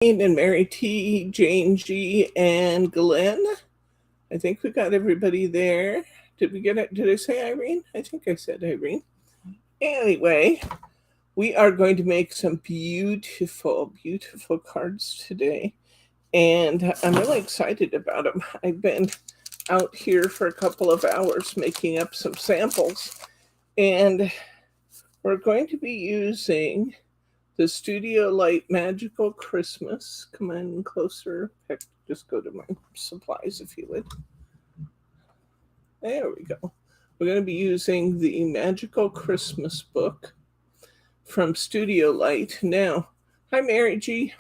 And Mary T, Jane G, and Glenn. I think we got everybody there. Did we get it? Did I say Irene? I think I said Irene. Anyway, we are going to make some beautiful, beautiful cards today. And I'm really excited about them. I've been out here for a couple of hours making up some samples. And we're going to be using the StudioLight Magical Christmas. Come in closer. Heck, just go to my supplies if you would. There we go. We're going to be using the Magical Christmas book from StudioLight. Now, hi Mary G.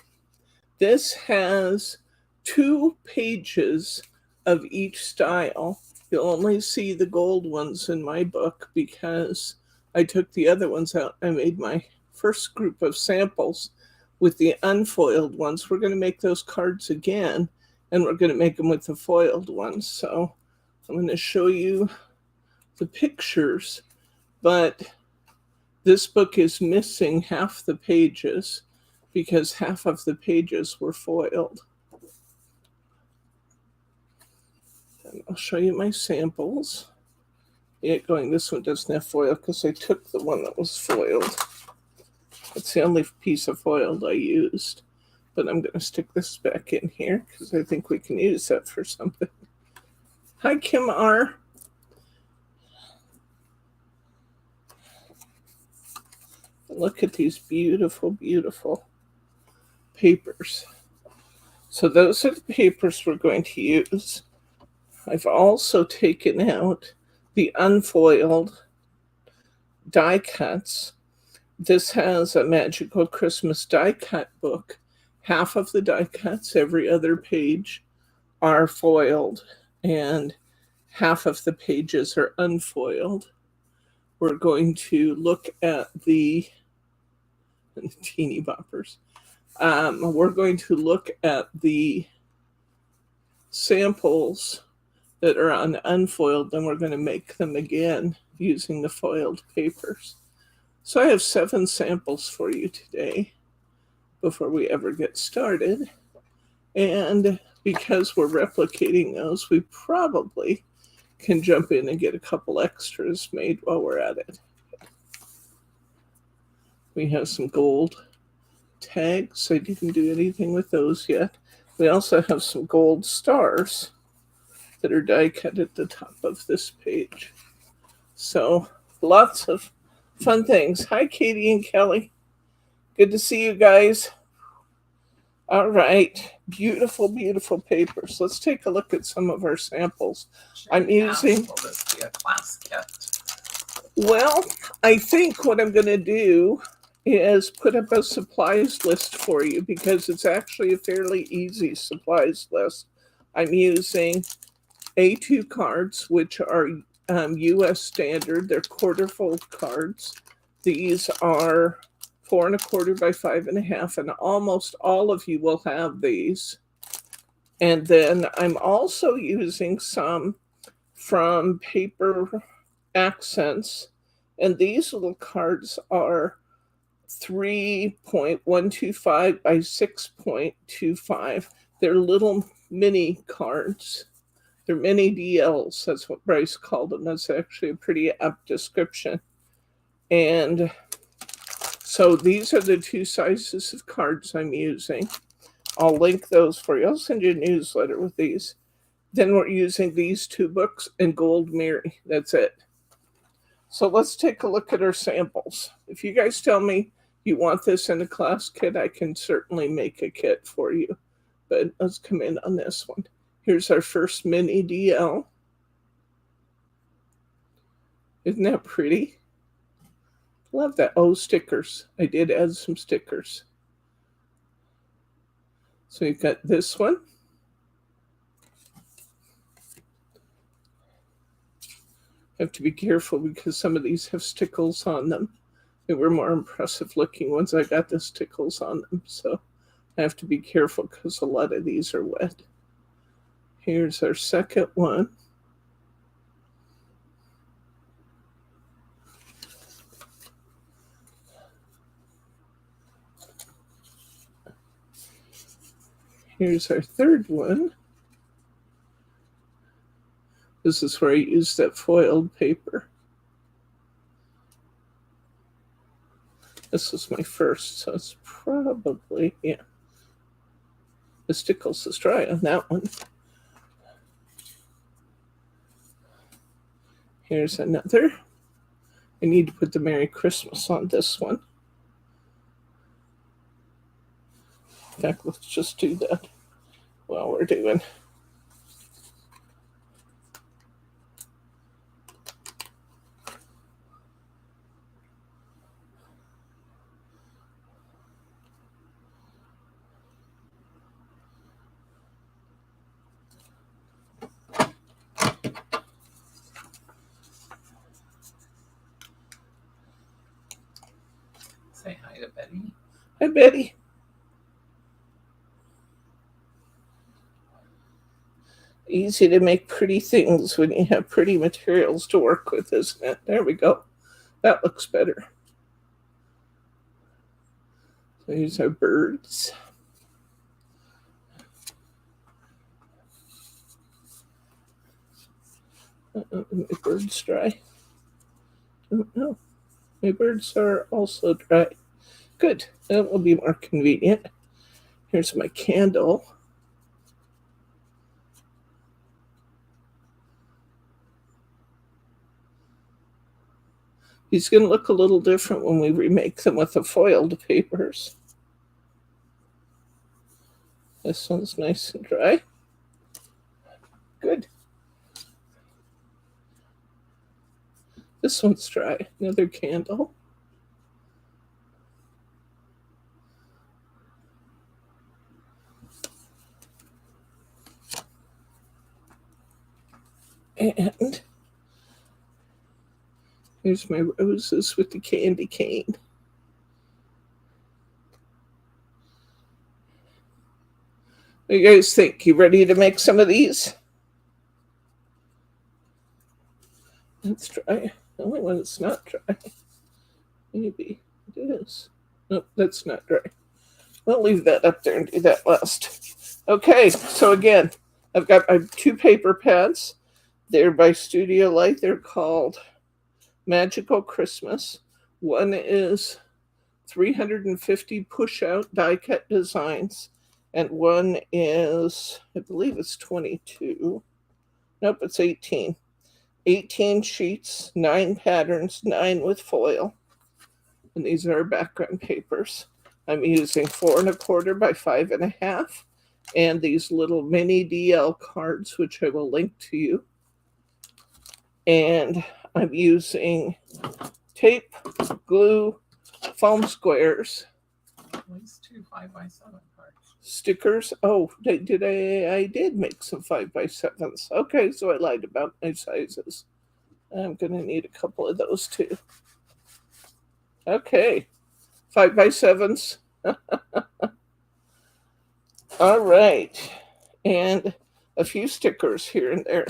This has 2 pages of each style. You'll only see the gold ones in my book because I took the other ones out. I made my first group of samples with the unfoiled ones. We're going to make those cards again, and we're going to make them with the foiled ones. So I'm going to show you the pictures, but this book is missing half the pages because half of the pages were foiled. And I'll show you my samples. This one doesn't have foil because I took the one that was foiled. It's the only piece of foil I used. But I'm going to stick this back in here because I think we can use that for something. Hi, Kim R. Look at these beautiful, beautiful papers. So those are the papers we're going to use. I've also taken out the unfoiled die cuts. This has a Magical Christmas die cut book. Half of the die cuts, every other page, are foiled, and half of the pages are unfoiled. We're going to look at the teeny boppers. We're going to look at the samples that are on unfoiled, and we're going to make them again using the foiled papers. So I have 7 samples for you today before we ever get started. And because we're replicating those, we probably can jump in and get a couple extras made while we're at it. We have some gold tags. I didn't do anything with those yet. We also have some gold stars that are die cut at the top of this page. So lots of fun things. Hi, Katie and Kelly. Good to see you guys. All right. Beautiful, beautiful papers. Let's take a look at some of our samples. I'm using... Will this be a class kit? Well, I think what I'm going to do is put up a supplies list for you because it's actually a fairly easy supplies list. I'm using A2 cards, which are U.S. standard. They're quarter-fold cards. These are 4 1/4 by 5 1/2, and almost all of you will have these. And then I'm also using some from Paper Accents, and these little cards are 3.125 by 6.25. They're little mini cards. They're mini DLs. That's what Bryce called them. That's actually a pretty apt description. And so these are the 2 sizes of cards I'm using. I'll link those for you. I'll send you a newsletter with these. Then we're using these 2 books and Gold Mary. That's it. So let's take a look at our samples. If you guys tell me you want this in a class kit, I can certainly make a kit for you. But let's come in on this one. Here's our first mini DL. Isn't that pretty? Love that. Oh, stickers. I did add some stickers. So you've got this one. Have to be careful because some of these have stickles on them. They were more impressive looking ones. I got the stickles on them, so I have to be careful because a lot of these are wet. Here's our second one. Here's our third one. This is where I used that foiled paper. This was my first, so it's probably, yeah. The stickles is dry on that one. Here's another. I need to put the Merry Christmas on this one. In fact, let's just do that while we're doing. Say hi to Betty. Hi, Betty. Easy to make pretty things when you have pretty materials to work with, isn't it? There we go. That looks better. So these are birds. My birds dry. Oh, no. My birds are also dry. Good. That will be more convenient. Here's my candle. These going to look a little different when we remake them with the foiled papers. This one's nice and dry. Good. This one's dry. Another candle. And here's my roses with the candy cane. What do you guys think? You ready to make some of these? That's dry. The only one that's not dry. Maybe it is. Nope, that's not dry. We'll leave that up there and do that last. Okay, so again, I've got my 2 paper pads. They're by StudioLight. They're called Magical Christmas. One is 350 push-out die-cut designs, and one is, I believe it's 22. Nope, it's 18. 18 sheets, 9 patterns, 9 with foil. And these are our background papers. I'm using 4 1/4 by 5 1/2, and these little mini DL cards, which I will link to you. And I'm using tape, glue, foam squares. These 2 5x7 cards. Stickers. Oh, I did make some 5x7s. Okay, so I lied about my sizes. I'm going to need a couple of those too. Okay, 5x7s. All right, and a few stickers here and there.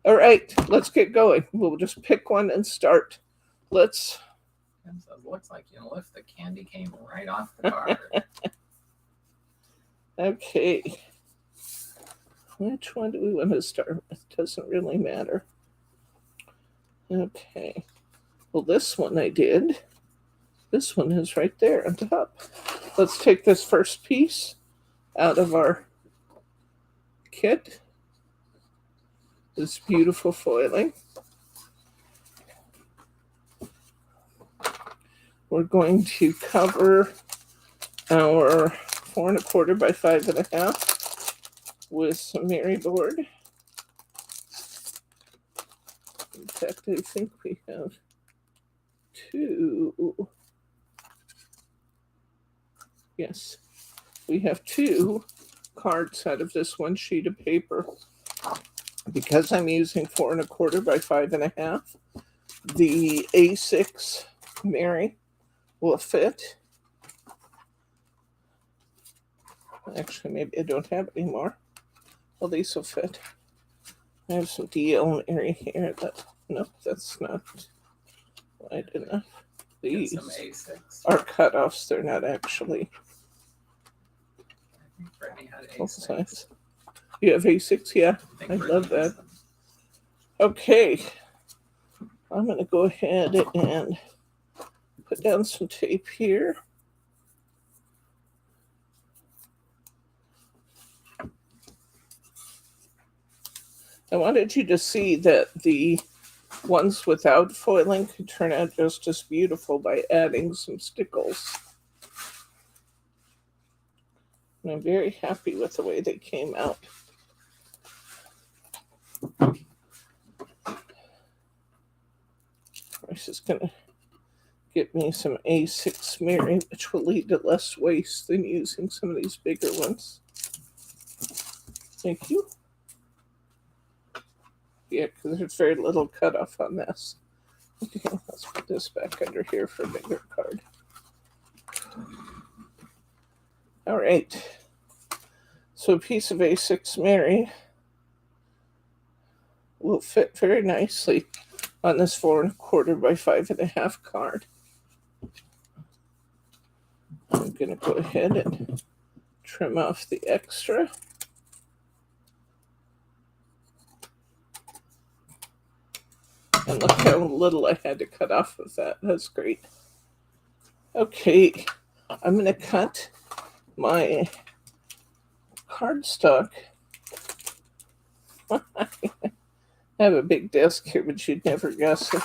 All right, let's get going. We'll just pick one and start. Let's. So it looks like you lift the candy cane right off the card. Okay. Which one do we want to start with? Doesn't really matter. Okay. Well, this one I did. This one is right there on top. Let's take this first piece out of our kit. This beautiful foiling. We're going to cover our 4 1/4 by 5 1/2 with some Maryboard. In fact, I think we have 2. Yes, we have 2 cards out of this one sheet of paper. Because I'm using 4 1/4 by 5 1/2, the A6 Mary will fit. Actually, maybe I don't have any more. Well, these will fit. I have some DL Mary here. Nope, that's not wide enough. These some A6. are cutoffs. They're not actually. I think Fred already had Full A6. size. You have A6? Yeah, think I Brittany love that. has them. Okay, I'm going to go ahead and put down some tape here. I wanted you to see that the ones without foiling could turn out just as beautiful by adding some stickles. And I'm very happy with the way they came out. This is going to get me some A6 Mary, which will lead to less waste than using some of these bigger ones. Thank you. Yeah, because there's very little cutoff on this. Okay, let's put this back under here for a bigger card. All right. So a piece of A6 Mary will fit very nicely on this 4 1/4 by 5 1/2 card. I'm going to go ahead and trim off the extra. And look how little I had to cut off of that. That's great. Okay, I'm going to cut my cardstock. I have a big desk here, but you'd never guess it.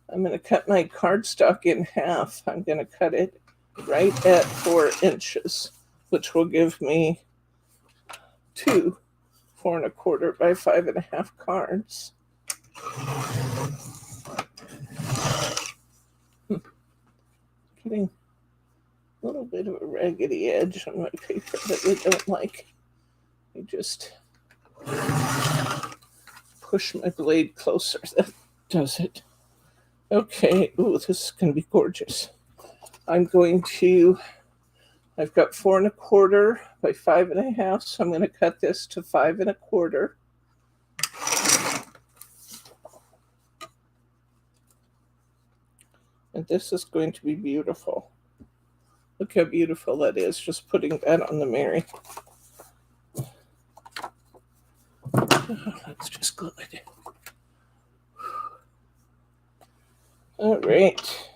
I'm going to cut my cardstock in half. I'm going to cut it right at 4 inches, which will give me 2 4 1/4 by 5 1/2 cards. Getting a little bit of a raggedy edge on my paper that we don't like. I just push my blade closer. That does it. Okay. Ooh, this is going to be gorgeous. I've got 4 1/4 by 5 1/2, so I'm going to cut this to 5 1/4. And this is going to be beautiful. Look how beautiful that is, just putting that on the Mary. Let's just glue it. All right.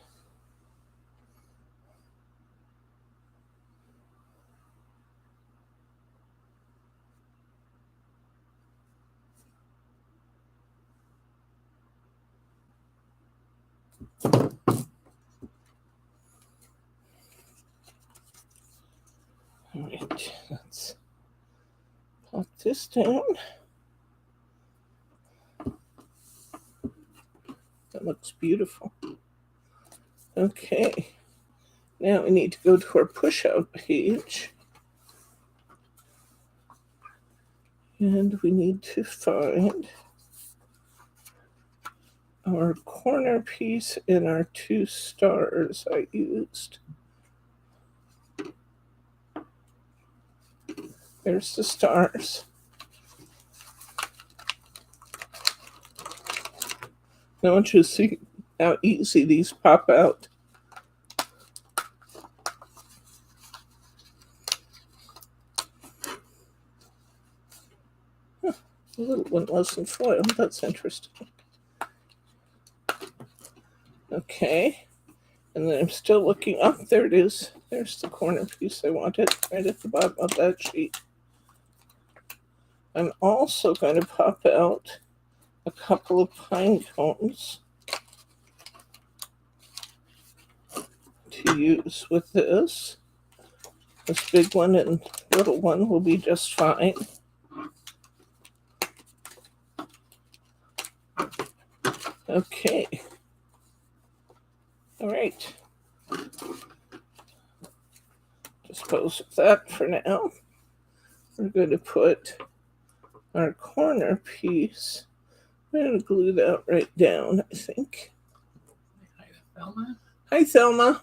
All right, let's pop this down. That looks beautiful. Okay, now we need to go to our push-out page. And we need to find our corner piece and our 2 stars I used. There's the stars. I want you to see how easy these pop out. Huh, the little one wasn't foiled. That's interesting. Okay. And then I'm still looking up. There it is. There's the corner piece I wanted, right at the bottom of that sheet. I'm also going to pop out a couple of pine cones to use with this. This big one and little one will be just fine. Okay. All right. Dispose of that for now. We're going to put our corner piece. We're going to glue that right down, I think. Hi, Thelma. Hi, Thelma.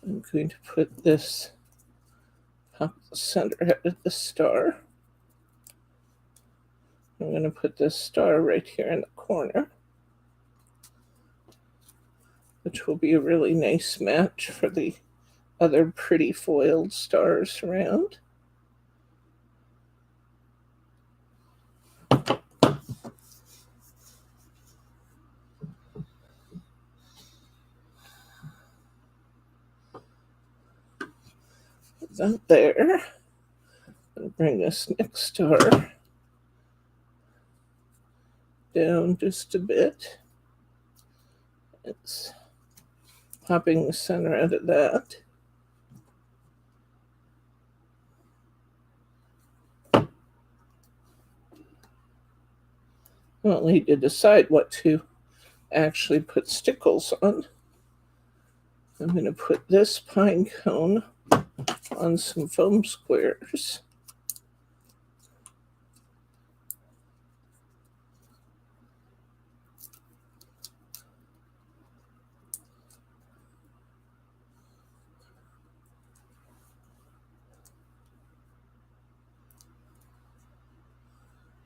I'm going to put this top of the center head of the star. I'm going to put this star right here in the corner, which will be a really nice match for the other pretty foiled stars around. Put that there. And bring this next star down just a bit. It's popping the center out of that. I'll need to decide what to actually put stickles on. I'm going to put this pine cone on some foam squares.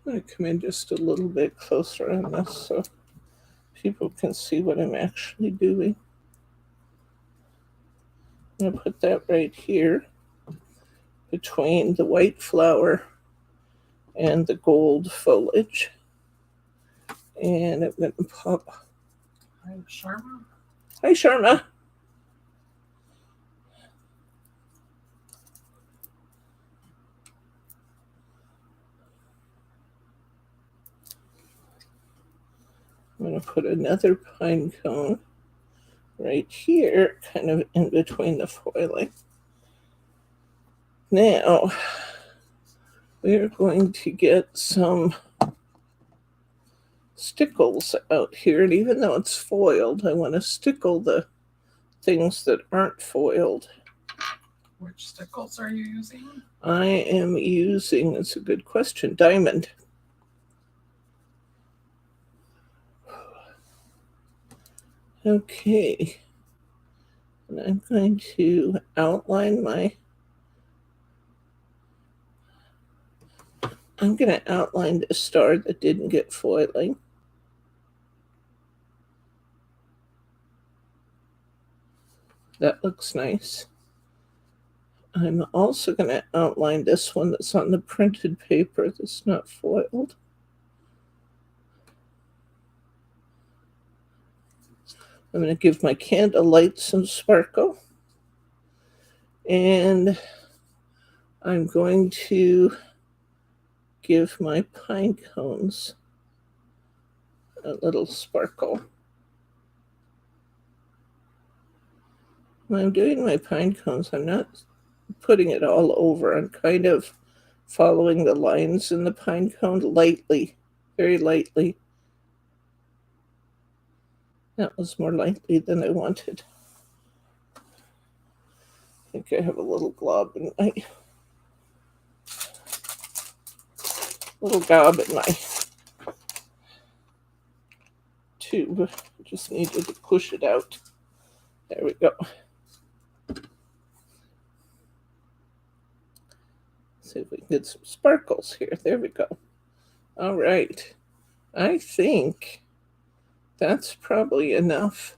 I'm going to come in just a little bit closer on this so people can see what I'm actually doing. I'm going to put that right here between the white flower and the gold foliage. And I'm going to pop. Hi, Sharma. Hi, Sharma. I'm going to put another pine cone right here, kind of in between the foiling. Now, we're going to get some stickles out here, and even though it's foiled, I want to stickle the things that aren't foiled. Which stickles are you using? I am using, it's a good question, diamond. Okay, and I'm going to outline I'm going to outline the star that didn't get foiling. That looks nice. I'm also going to outline this one that's on the printed paper that's not foiled. I'm going to give my candle light some sparkle. And I'm going to give my pine cones a little sparkle. When I'm doing my pine cones, I'm not putting it all over. I'm kind of following the lines in the pine cone lightly, very lightly. That was more lightly than I wanted. I think I have a little gob in my tube. I just needed to push it out. There we go. See if we can get some sparkles here. There we go. All right. I think that's probably enough.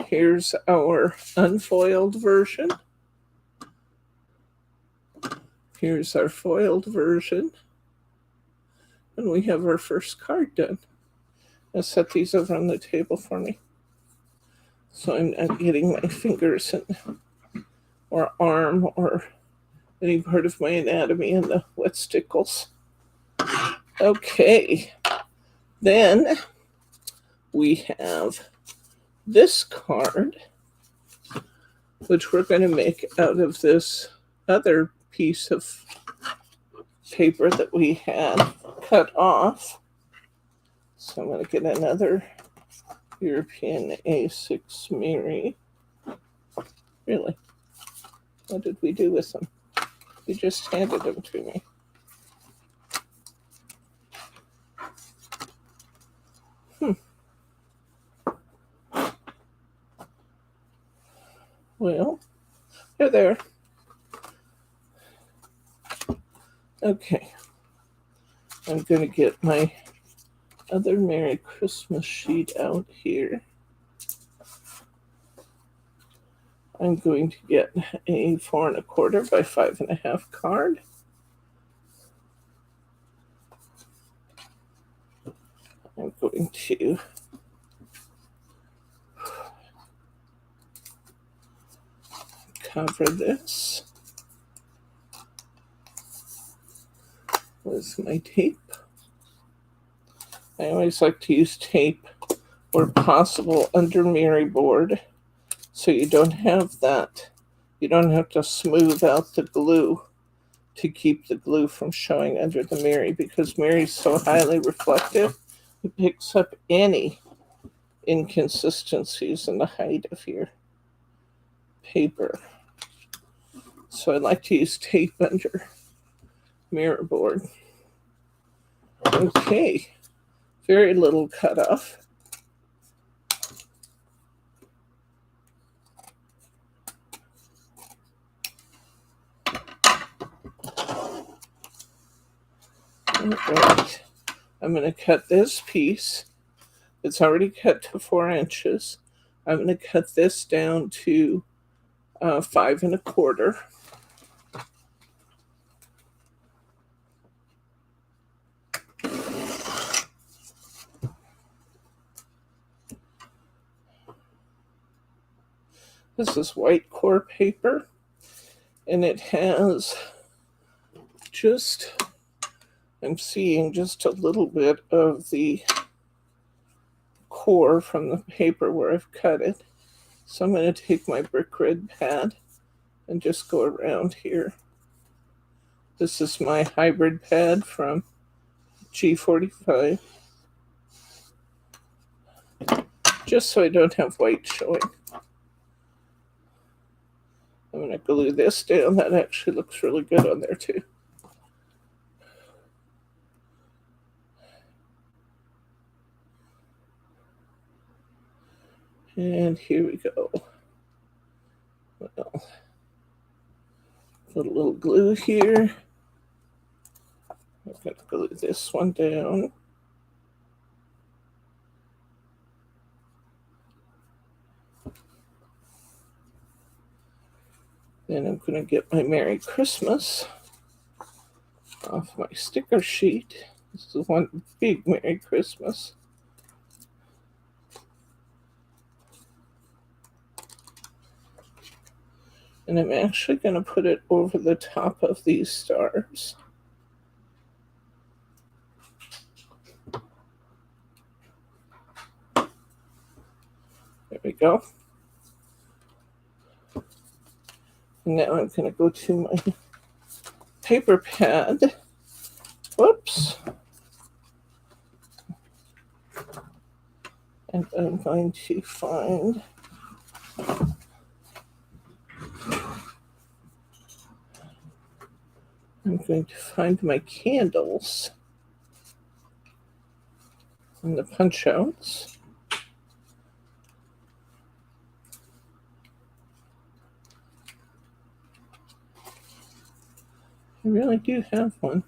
Here's our unfoiled version. Here's our foiled version. And we have our first card done. I'll set these over on the table for me, so I'm not getting my fingers or arm or any part of my anatomy in the wet stickles. Okay, then we have this card, which we're going to make out of this other piece of paper that we had cut off. So I'm going to get another European A6 Miri. Really? What did we do with them? You just handed them to me. Well, they're there. Okay, I'm going to get my other Merry Christmas sheet out here. I'm going to get a 4 1/4 by 5 1/2 card. I'm going to cover this with my tape. I always like to use tape where possible under Mary board so you don't have that. You don't have to smooth out the glue to keep the glue from showing under the Mary, because Mary's so highly reflective, it picks up any inconsistencies in the height of your paper. So I like to use tape under mirror board. Okay, very little cutoff. All right, I'm going to cut this piece. It's already cut to 4 inches. I'm going to cut this down to 5 1/4. This is white core paper, and it has just, I'm seeing just a little bit of the core from the paper where I've cut it. So I'm going to take my brick red pad and just go around here. This is my hybrid pad from G45, just so I don't have white showing. I'm going to glue this down. That actually looks really good on there too. And here we go. Well, put a little glue here. I'm going to glue this one down. Then I'm going to get my Merry Christmas off my sticker sheet. This is one big Merry Christmas. And I'm actually going to put it over the top of these stars. There we go. And now I'm going to go to my paper pad. Whoops. And I'm going to find my candles and the punch outs. I really do have one.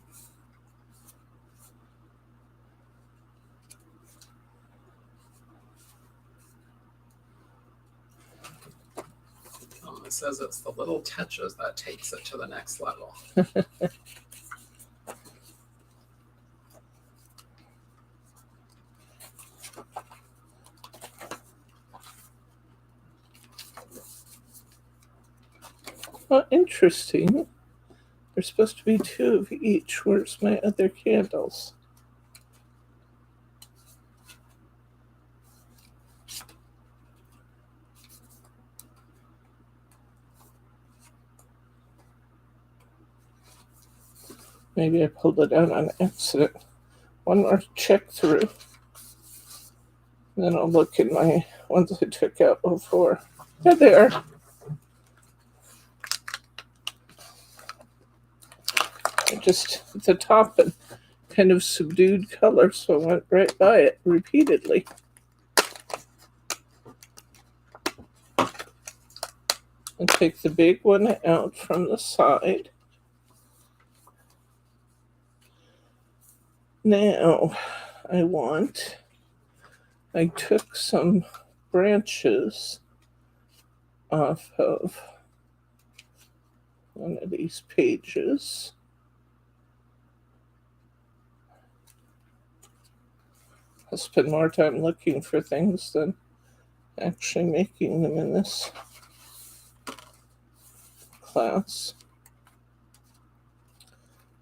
It says it's the little touches that takes it to the next level. Oh, interesting. There's supposed to be 2 of each. Where's my other candles? Maybe I pulled it out on accident. One more check through. And then I'll look at my ones I took out before. There they are. Just at the top and kind of subdued color, so I went right by it repeatedly. And take the big one out from the side. Now I took some branches off of one of these pages. I'll spend more time looking for things than actually making them in this class,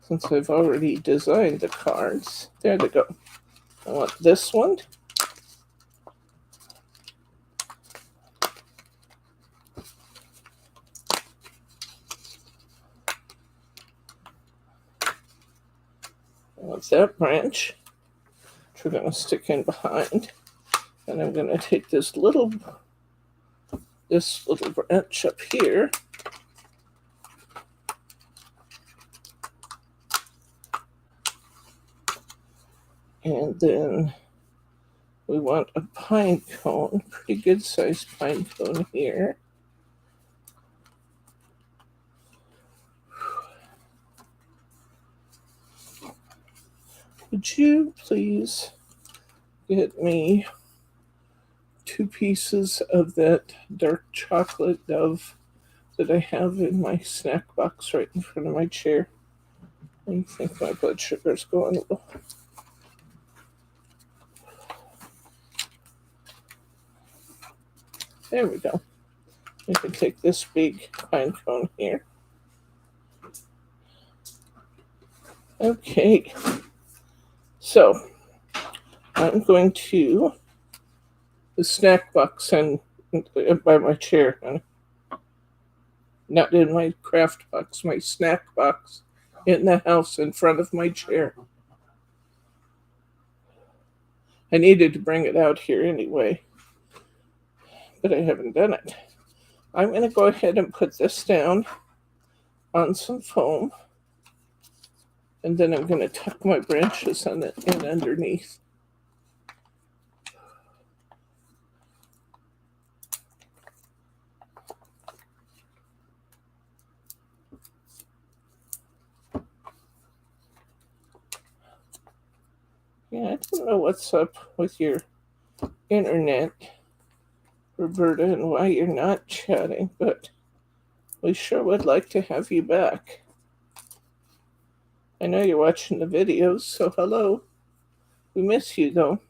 since I've already designed the cards. There they go. I want this one. I want that branch, which we're going to stick in behind. And I'm going to take this little branch up here. And then we want a pine cone, pretty good sized pine cone here. Would you please get me 2 pieces of that dark chocolate Dove that I have in my snack box right in front of my chair? I think my blood sugar's going low. There we go. We can take this big pine cone here. Okay. So I'm going to the snack box and by my chair, not in my craft box, my snack box in the house in front of my chair. I needed to bring it out here anyway, but I haven't done it. I'm going to go ahead and put this down on some foam, and then I'm going to tuck my branches in underneath. Yeah, I don't know what's up with your internet, Roberta, and why you're not chatting, but we sure would like to have you back. I know you're watching the videos, so hello. We miss you, though.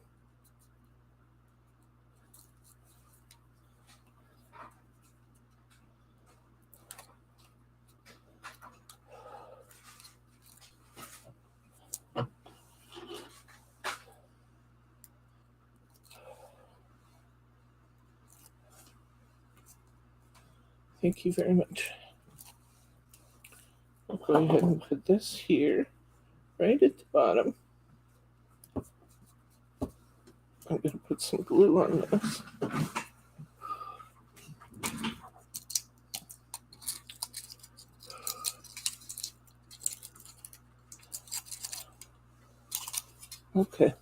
Thank you very much. I'll go ahead and put this here, right at the bottom. I'm going to put some glue on this. Okay.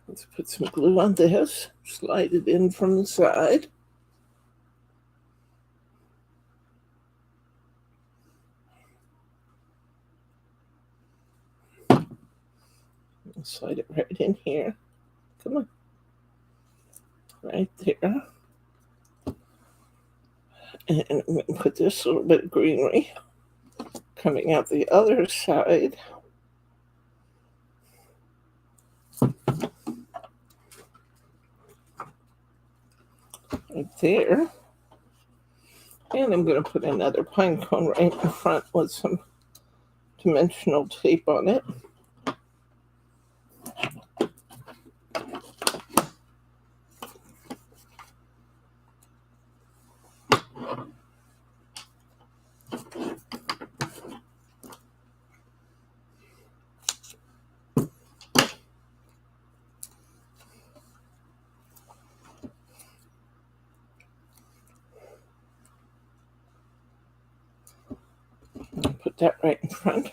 Let's put some glue on this, slide it in from the side. Slide it right in here. Come on. Right there. And I'm going to put this little bit of greenery coming out the other side. Right there. And I'm going to put another pine cone right in front with some dimensional tape on it. Put that right in front.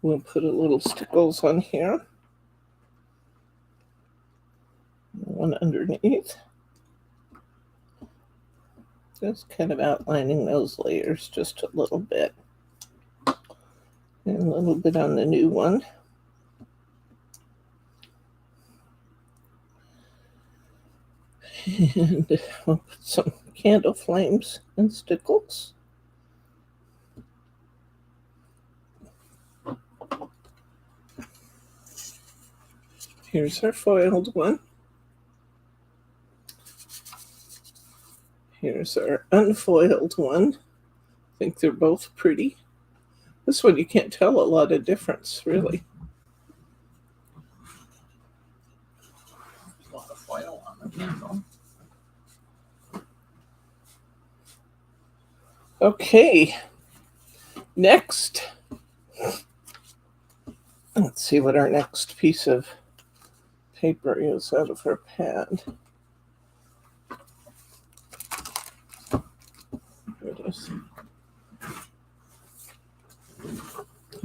We'll put a little stickles on here. One underneath. Just kind of outlining those layers just a little bit. And a little bit on the new one. And we'll put some candle flames and stickles. Here's our foiled one. Here's our unfoiled one. I think they're both pretty. This one you can't tell a lot of difference, really. There's a lot of foil on the candle. Okay. Next. Let's see what our next piece of paper is out of our pad. Here it is.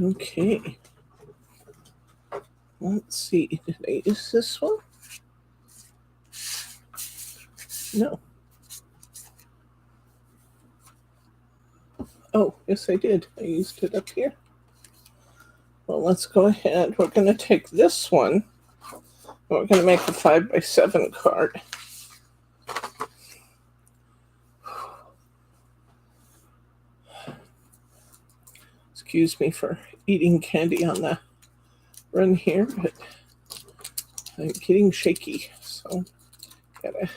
Okay. Let's see. Did I use this one? No. Oh, yes, I did. I used it up here. Well, let's go ahead. We're going to take this one. We're going to make a 5x7 card. Excuse me for eating candy on the run here, but I'm getting shaky, so gotta.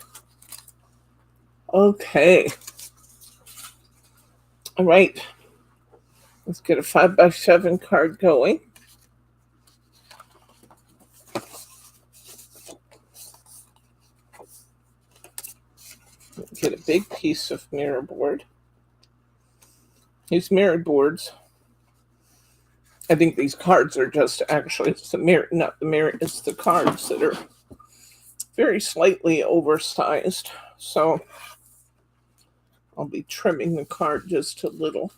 Okay. All right. Let's get a 5x7 card going. Get a big piece of mirror board. These mirror boards, I think these cards are just actually, it's the mirror, not the mirror, it's the cards that are very slightly oversized. So I'll be trimming the card just a little.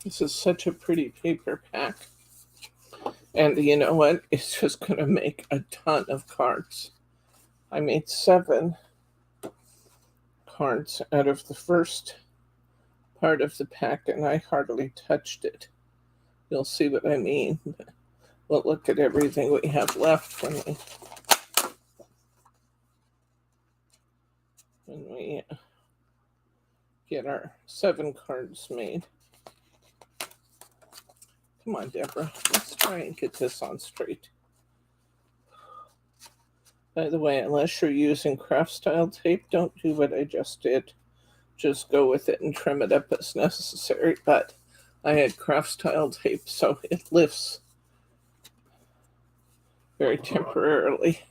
This is such a pretty paper pack. And you know what? It's just going to make a ton of cards. I made 7 cards out of the first part of the pack, and I hardly touched it. You'll see what I mean. We'll look at everything we have left when we get our 7 cards made. Come on, Deborah. Let's try and get this on straight. By the way, unless you're using craft style tape, don't do what I just did. Just go with it and trim it up as necessary. But I had craft style tape, so it lifts very temporarily.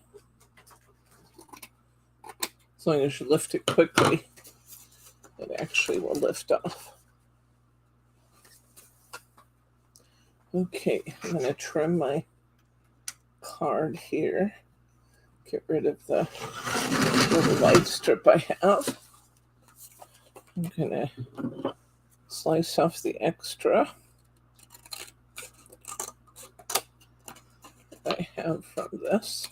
As long as you lift it quickly, it actually will lift off. Okay, I'm going to trim my card here. Get rid of the little light strip I have. I'm going to slice off the extra I have from this.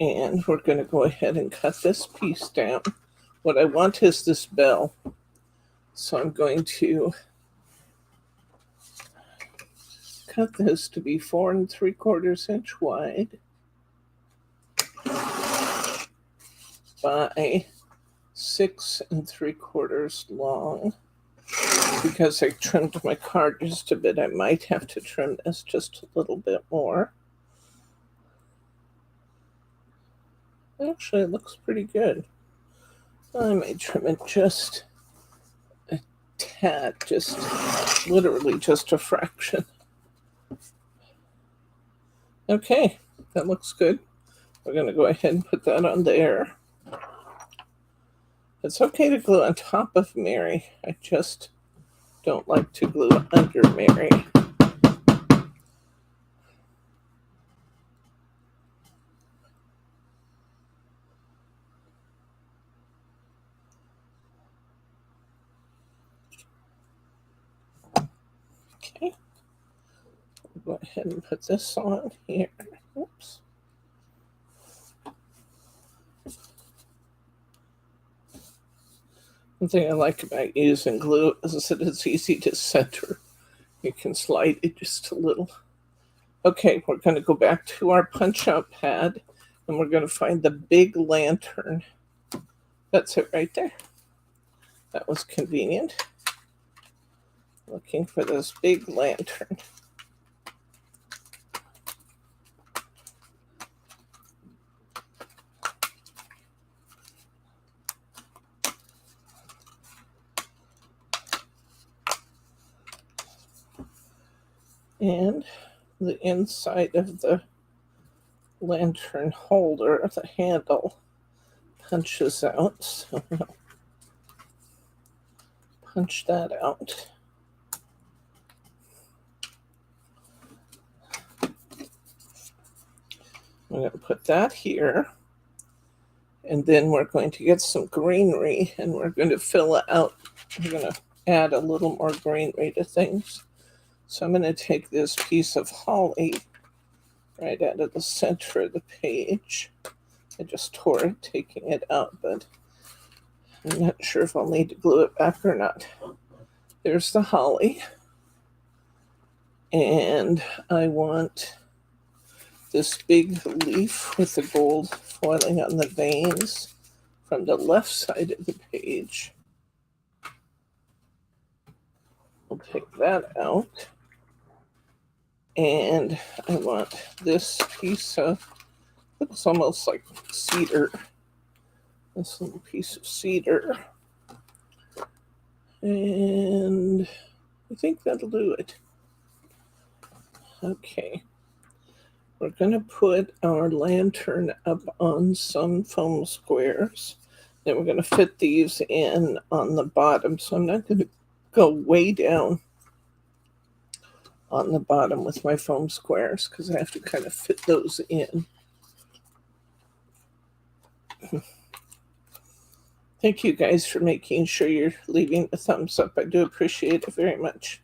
And we're going to go ahead and cut this piece down. What I want is this bell. So I'm going to cut this to be 4 3/4 inch wide by 6 3/4 long. Because I trimmed my card just a bit, I might have to trim this just a little bit more. Actually, it looks pretty good. I may trim it just a tad, just literally just a fraction. Okay, that looks good. We're going to go ahead and put that on there. It's okay to glue on top of Mary. I just don't like to glue under Mary. Okay, go ahead and put this on here. Oops. One thing I like about using glue is that it's easy to center. You can slide it just a little. Okay, we're going to go back to our punch-out pad, and we're going to find the big lantern. That's it right there. That was convenient. Looking for this big lantern. And the inside of the lantern holder, the handle, punches out. So I'll punch that out. I'm going to put that here. And then we're going to get some greenery and we're going to fill it out. We're going to add a little more greenery to things. So I'm going to take this piece of holly right out of the center of the page. I just tore it, taking it out, but I'm not sure if I'll need to glue it back or not. There's the holly. And I want this big leaf with the gold foiling on the veins from the left side of the page. We'll take that out. And I want this piece of, looks almost like cedar. This little piece of cedar. And I think that'll do it. Okay. We're going to put our lantern up on some foam squares. Then we're going to fit these in on the bottom. So I'm not going to go way down on the bottom with my foam squares because I have to kind of fit those in. Thank you guys for making sure you're leaving a thumbs up. I do appreciate it very much.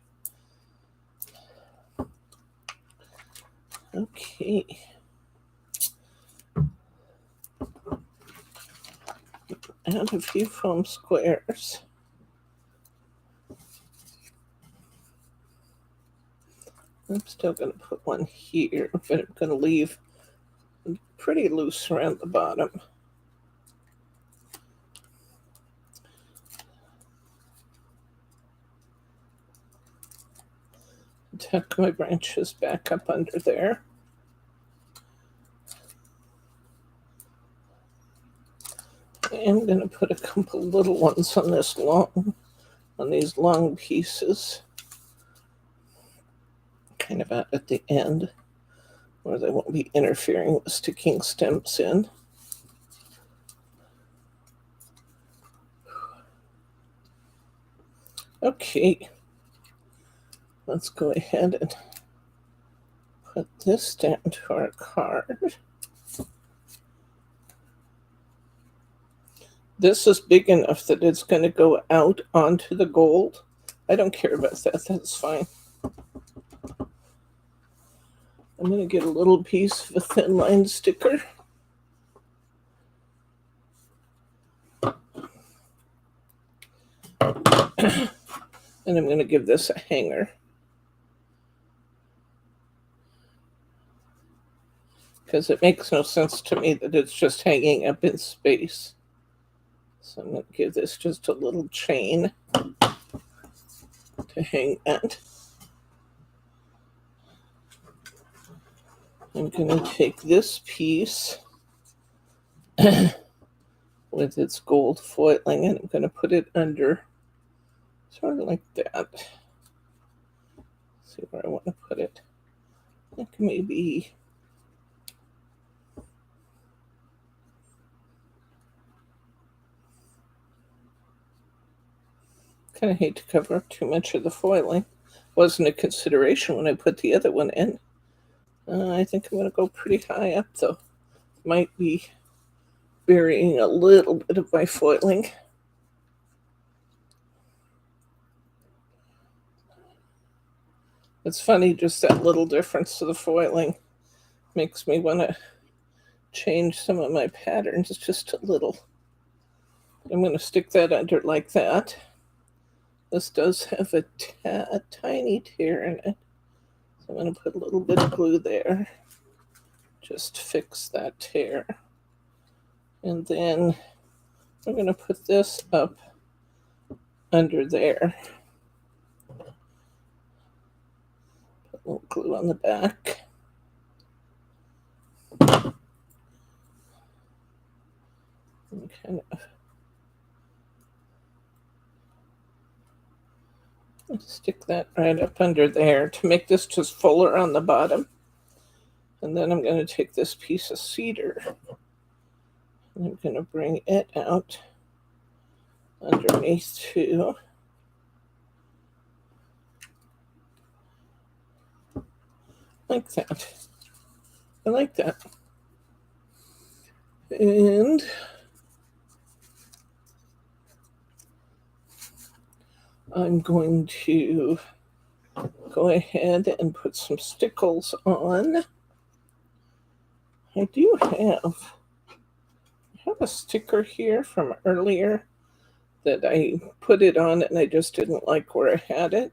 Okay. Add a few foam squares. I'm still going to put one here, but I'm going to leave pretty loose around the bottom. Tuck my branches back up under there. I'm going to put a couple little ones on this on these long pieces, kind of out at the end, where they won't be interfering with sticking stems in. Okay, let's go ahead and put this down to our card. This is big enough that it's going to go out onto the gold. I don't care about that. That's fine. I'm going to get a little piece of a thin line sticker. And I'm going to give this a hanger. Because it makes no sense to me that it's just hanging up in space. So I'm going to give this just a little chain to hang at. I'm going to take this piece with its gold foiling and I'm going to put it under, sort of like that. See where I want to put it. I think maybe kind of hate to cover up too much of the foiling. Wasn't a consideration when I put the other one in. I think I'm going to go pretty high up, though. Might be burying a little bit of my foiling. It's funny, just that little difference to the foiling makes me want to change some of my patterns just a little. I'm going to stick that under like that. This does have a tiny tear in it. So I'm going to put a little bit of glue there. Just fix that tear. And then I'm going to put this up under there. Put a little glue on the back. And kind of stick that right up under there to make this just fuller on the bottom. And then I'm going to take this piece of cedar and I'm going to bring it out underneath too. Like that. I like that. And I'm going to go ahead and put some stickles on. I do have a sticker here from earlier that I put it on and I just didn't like where I had it.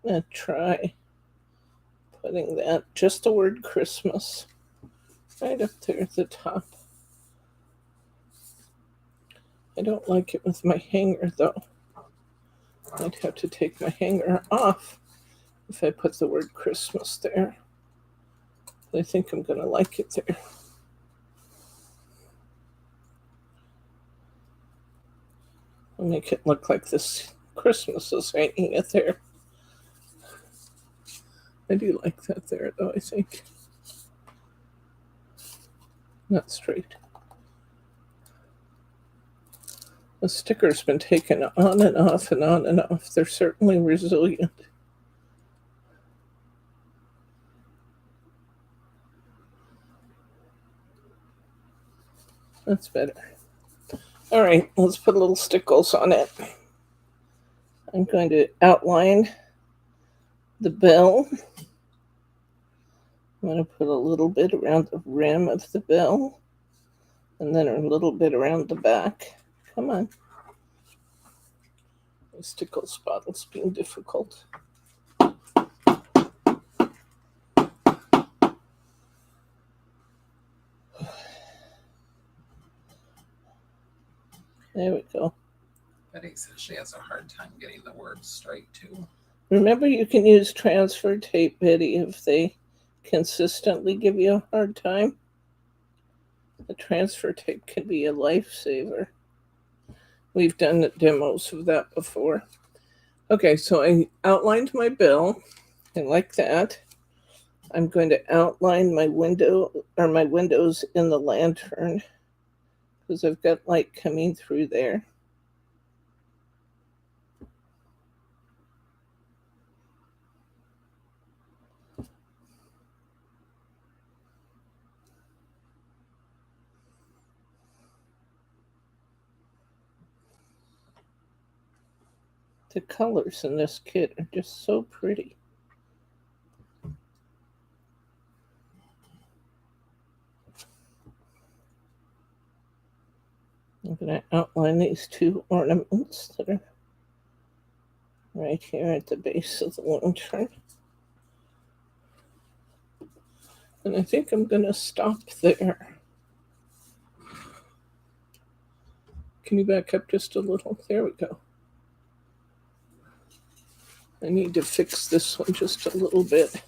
I'm going to try putting that, just the word Christmas, right up there at the top. I don't like it with my hanger though. I'd have to take my hanger off if I put the word Christmas there. I think I'm going to like it there. I'll make it look like this Christmas is hanging it there. I do like that there though, I think. Not straight. The sticker's been taken on and off and on and off. They're certainly resilient. That's better. All right, let's put little stickles on it. I'm going to outline the bell. I'm going to put a little bit around the rim of the bell and then a little bit around the back. Come on. The stickle spot's being difficult. There we go. Betty says she has a hard time getting the words straight too. Remember, you can use transfer tape, Betty, if they consistently give you a hard time. The transfer tape can be a lifesaver. We've done demos of that before. Okay, so I outlined my bell, and like that, I'm going to outline my window or my windows in the lantern because I've got light coming through there. The colors in this kit are just so pretty. I'm going to outline these two ornaments that are right here at the base of the lantern. And I think I'm going to stop there. Can you back up just a little? There we go. I need to fix this one just a little bit.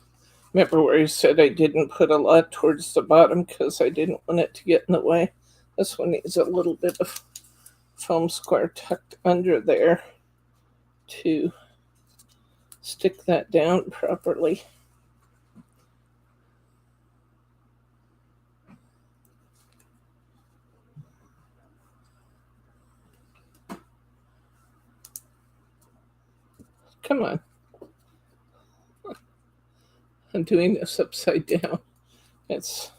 Remember where I said I didn't put a lot towards the bottom because I didn't want it to get in the way? This one needs a little bit of foam square tucked under there to stick that down properly. Come on. I'm doing this upside down. It's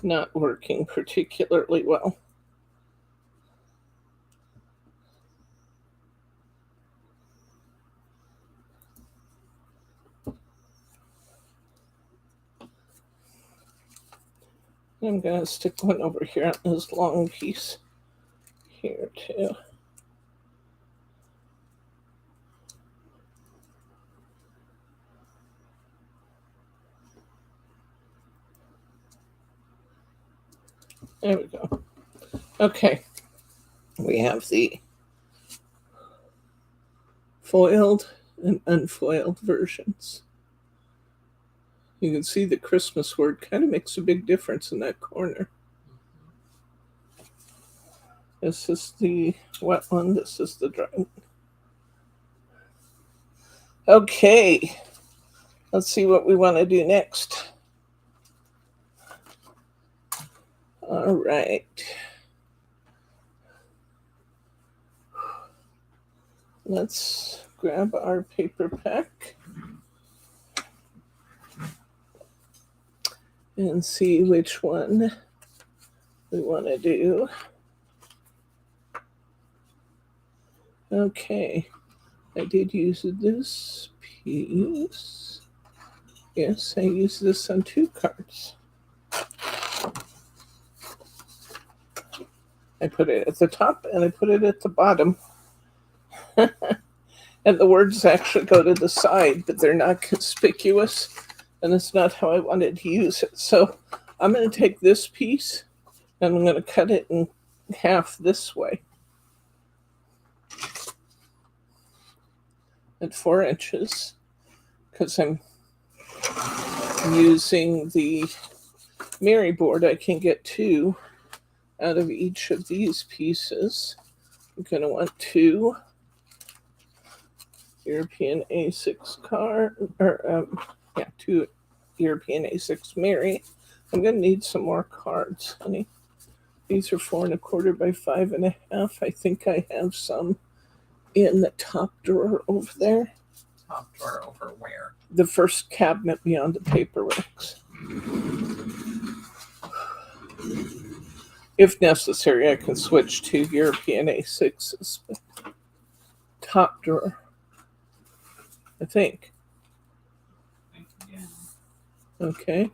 not working particularly well. I'm going to stick one over here on this long piece here too. There we go. Okay, we have the foiled and unfoiled versions. You can see the Christmas word kind of makes a big difference in that corner. This is the wet one, this is the dry one. Okay, let's see what we want to do next. All right. Let's grab our paper pack and see which one we want to do. Okay, I did use this piece. Yes, I used this on 2 cards. I put it at the top and I put it at the bottom. And the words actually go to the side, but they're not conspicuous. And that's not how I wanted to use it. So I'm going to take this piece and I'm going to cut it in half this way at 4 inches because I'm using the Mary board. I can get 2 out of each of these pieces. I'm going to want 2 European A6 card, or 2 European A6 Mary. I'm going to need some more cards, honey. These are 4 1/4 by 5 1/2. I think I have some in the top drawer over there. Top drawer over where? The first cabinet beyond the paper racks. If necessary, I can switch to European A6s. But top drawer, I think. Yeah. Okay.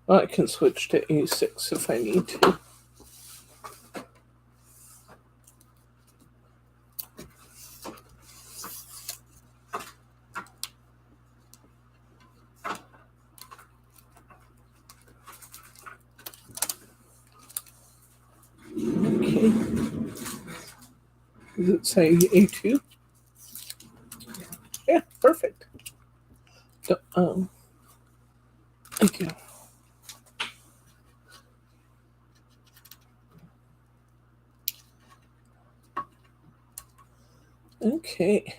Well, I can switch to A6 if I need to. Okay. Does it say A2? Yeah, perfect. Thank you. Okay.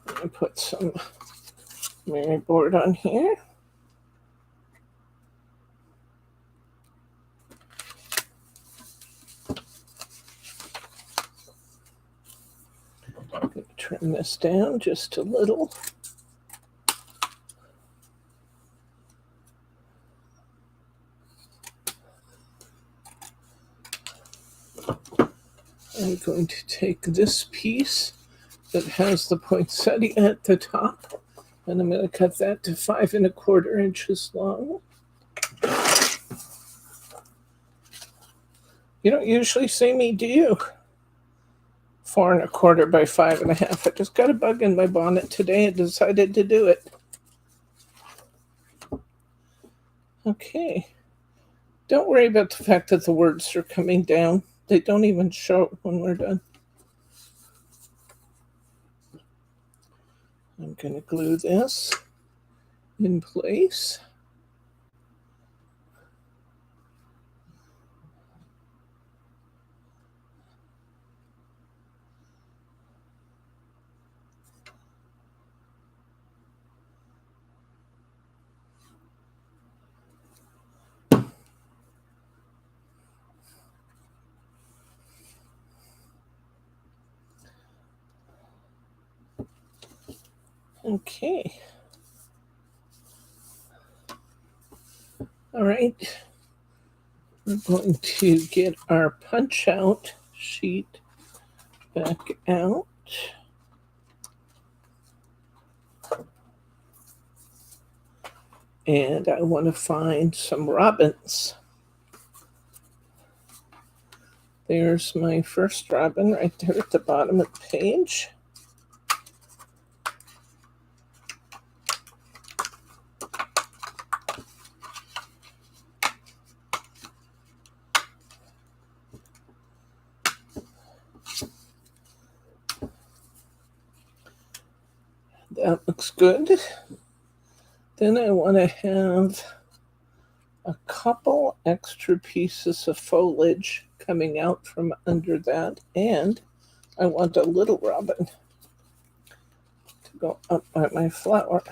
I'm going to put some Mary board on here. I'm going to trim this down just a little. I'm going to take this piece that has the poinsettia at the top, and I'm going to cut that to 5 1/4 inches long. You don't usually see me, do you? 4 1/4 by 5 1/2. I just got a bug in my bonnet today and decided to do it. Okay. Don't worry about the fact that the words are coming down. They don't even show when we're done. I'm going to glue this in place. Okay. All right. We're going to get our punch out sheet back out. And I want to find some robins. There's my first robin right there at the bottom of the page. That looks good. Then I want to have a couple extra pieces of foliage coming out from under that, and I want a little robin to go up by my flower.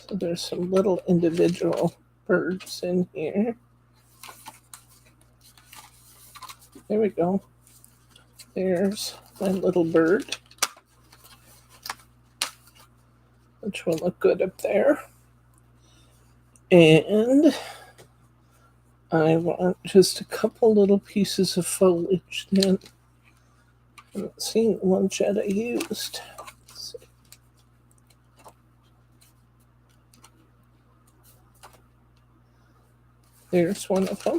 So there's some little individual birds in here. There we go. There's my little bird, which will look good up there. And I want just a couple little pieces of foliage then. I haven't seen the ones yet I used. Let's see. There's one of them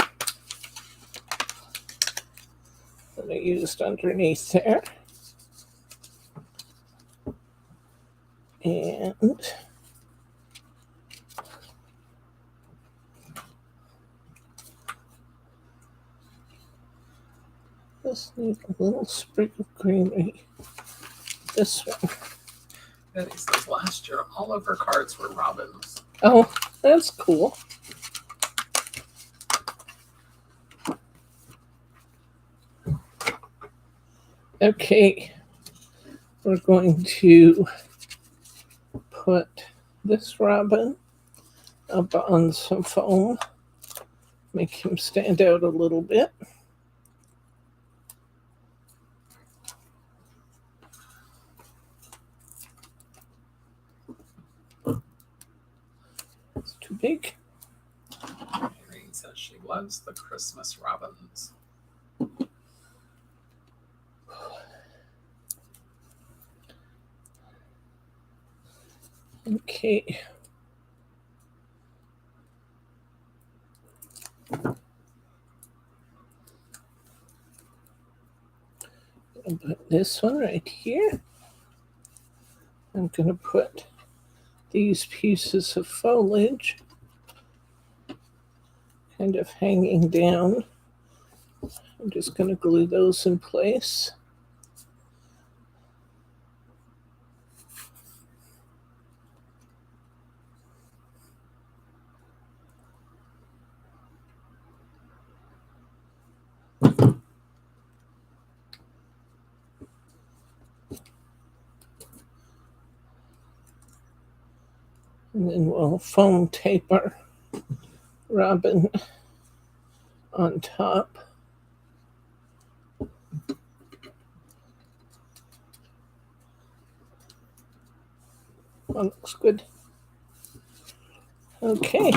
that I used underneath there. And just need a little sprig of greenery. This one. Yeah, these days last year, all of her cards were robins. Oh, that's cool. Okay, we're going to put this robin up on some foam, make him stand out a little bit. It's too big. Irene says she loves the Christmas robins. Okay. I'll put this one right here. I'm going to put these pieces of foliage kind of hanging down. I'm just going to glue those in place. And then we'll foam tape our robin on top. That looks good. Okay.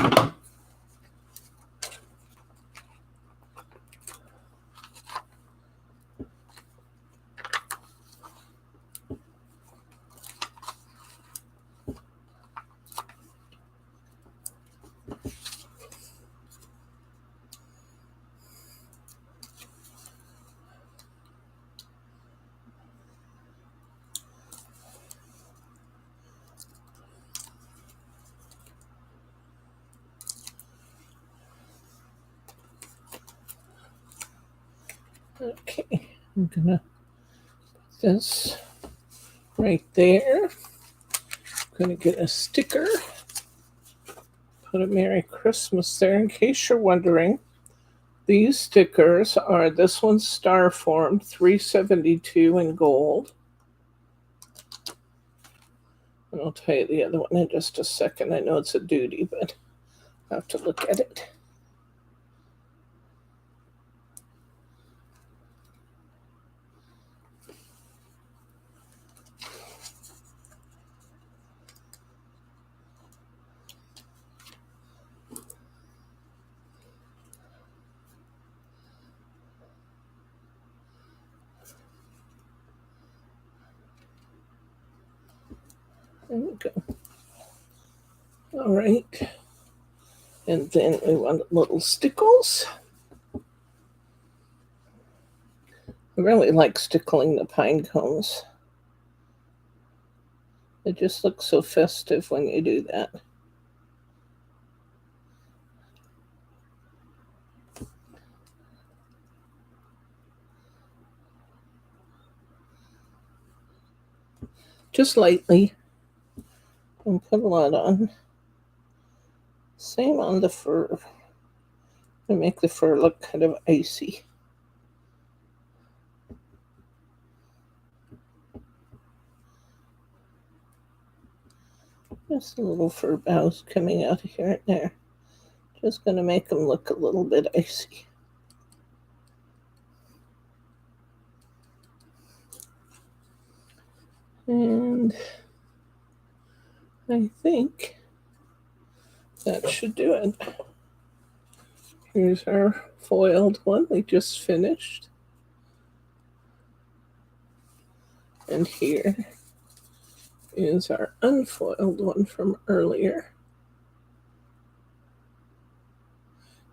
Okay, I'm gonna put this right there. I'm gonna get a sticker, put a Merry Christmas there. In case you're wondering, these stickers are, this one's star form, 372 in gold. And I'll tell you the other one in just a second. I know it's a duty, but I have to look at it. There we go. All right. And then we want little stickles. I really like stickling the pine cones. It just looks so festive when you do that. Just lightly. And put a lot on. Same on the fur. To make the fur look kind of icy. Just a little fur boughs coming out here and there. Just going to make them look a little bit icy. And I think that should do it. Here's our foiled one we just finished. And here is our unfoiled one from earlier.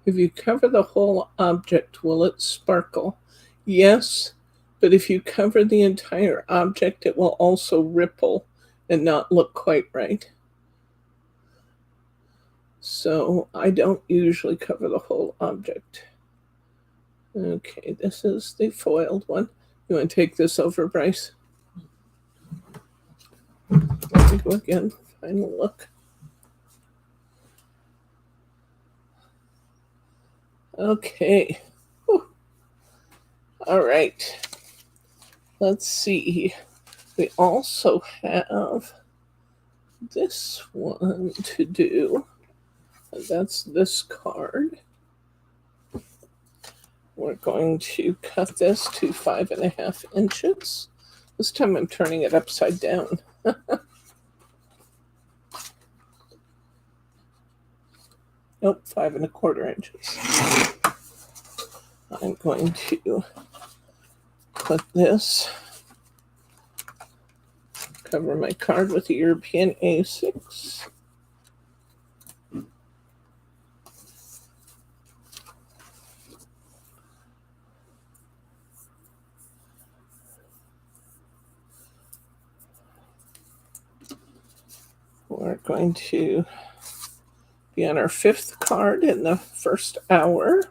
If you cover the whole object, will it sparkle? Yes, but if you cover the entire object, it will also ripple and not look quite right. So I don't usually cover the whole object. Okay, this is the foiled one. You want to take this over, Bryce? Let me go again, final look. Okay. Whew. All right. Let's see. We also have this one to do. That's this card. We're going to cut this to 5.5 inches. This time I'm turning it upside down. Nope, 5.25 inches. I'm going to put this, cover my card with the European A6. We're going to be on our 5th card in the first hour.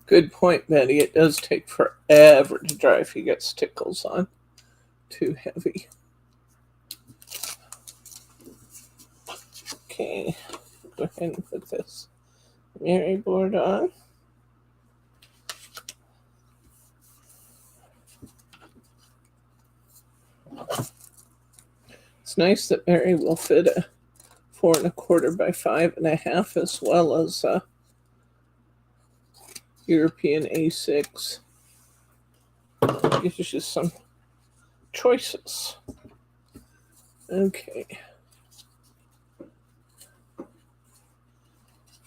Good point, Betty. It does take forever to dry if you get stickles on. Too heavy. Okay, go ahead and put this Mary board on. It's nice that Mary will fit a 4.25 by 5.5 as well as European A6. Gives you some choices. Okay.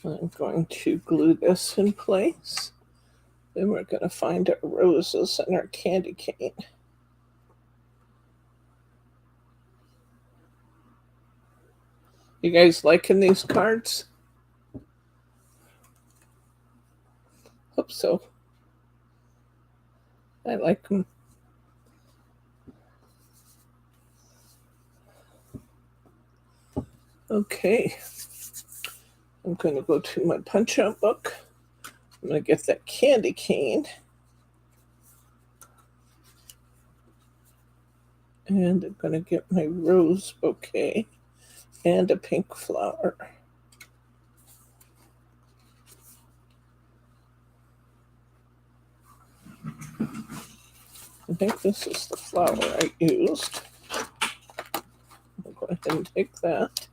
I'm going to glue this in place. Then we're going to find our roses and our candy cane. You guys liking these cards? Hope so. I like them. Okay. I'm going to go to my punch-out book. I'm going to get that candy cane. And I'm going to get my rose bouquet and a pink flower. I think this is the flower I used. I'll go ahead and take that.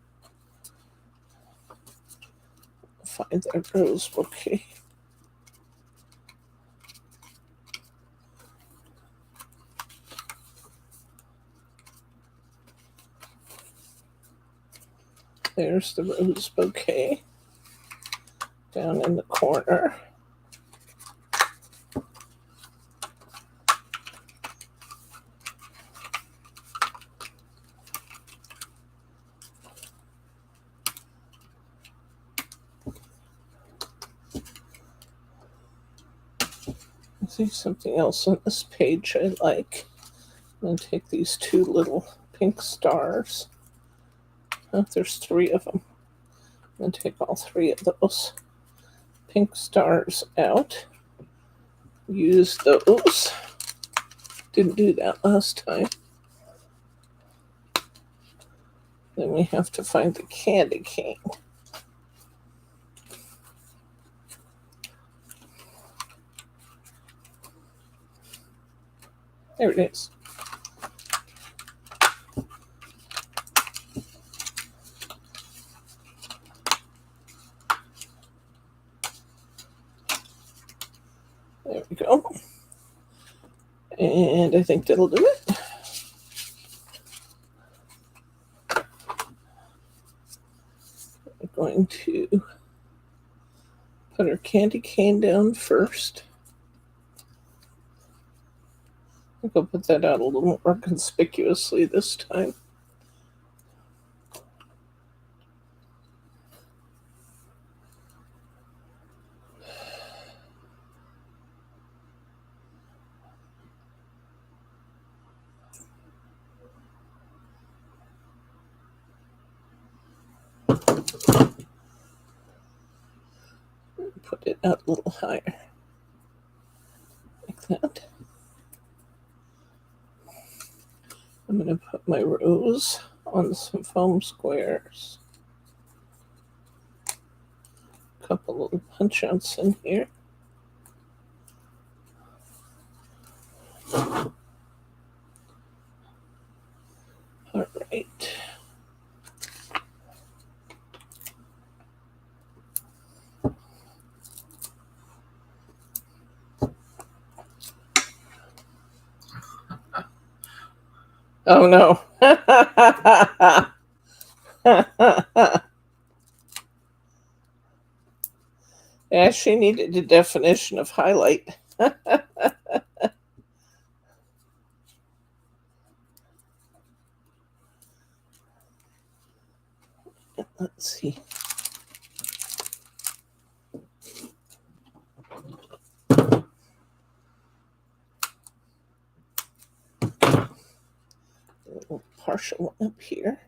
Find that rose bouquet. There's the rose bouquet down in the corner. I see something else on this page I like. I'm going to take these two little pink stars. Oh, there's three of them. I'm going to take all three of those pink stars out. Use those. Didn't do that last time. Then we have to find the candy cane. There it is. There we go. And I think that'll do it. We're going to put our candy cane down first. I think I'll put that out a little more conspicuously this time. Put it out a little higher, like that. I'm going to put my rose on some foam squares. A couple little punch outs in here. All right. Oh no. Yeah, she needed a definition of highlight. Let's see. A little partial one up here.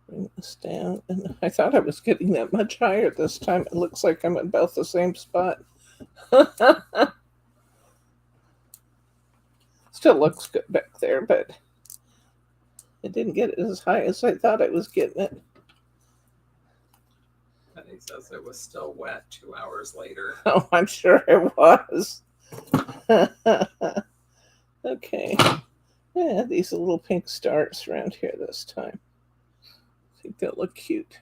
Bring this down, and I thought I was getting that much higher this time. It looks like I'm at about the same spot. Still looks good back there, but it didn't get as high as I thought I was getting it. And he says it was still wet 2 hours later. Oh, I'm sure it was. Okay. Yeah, these little pink stars around here this time. I think they'll look cute.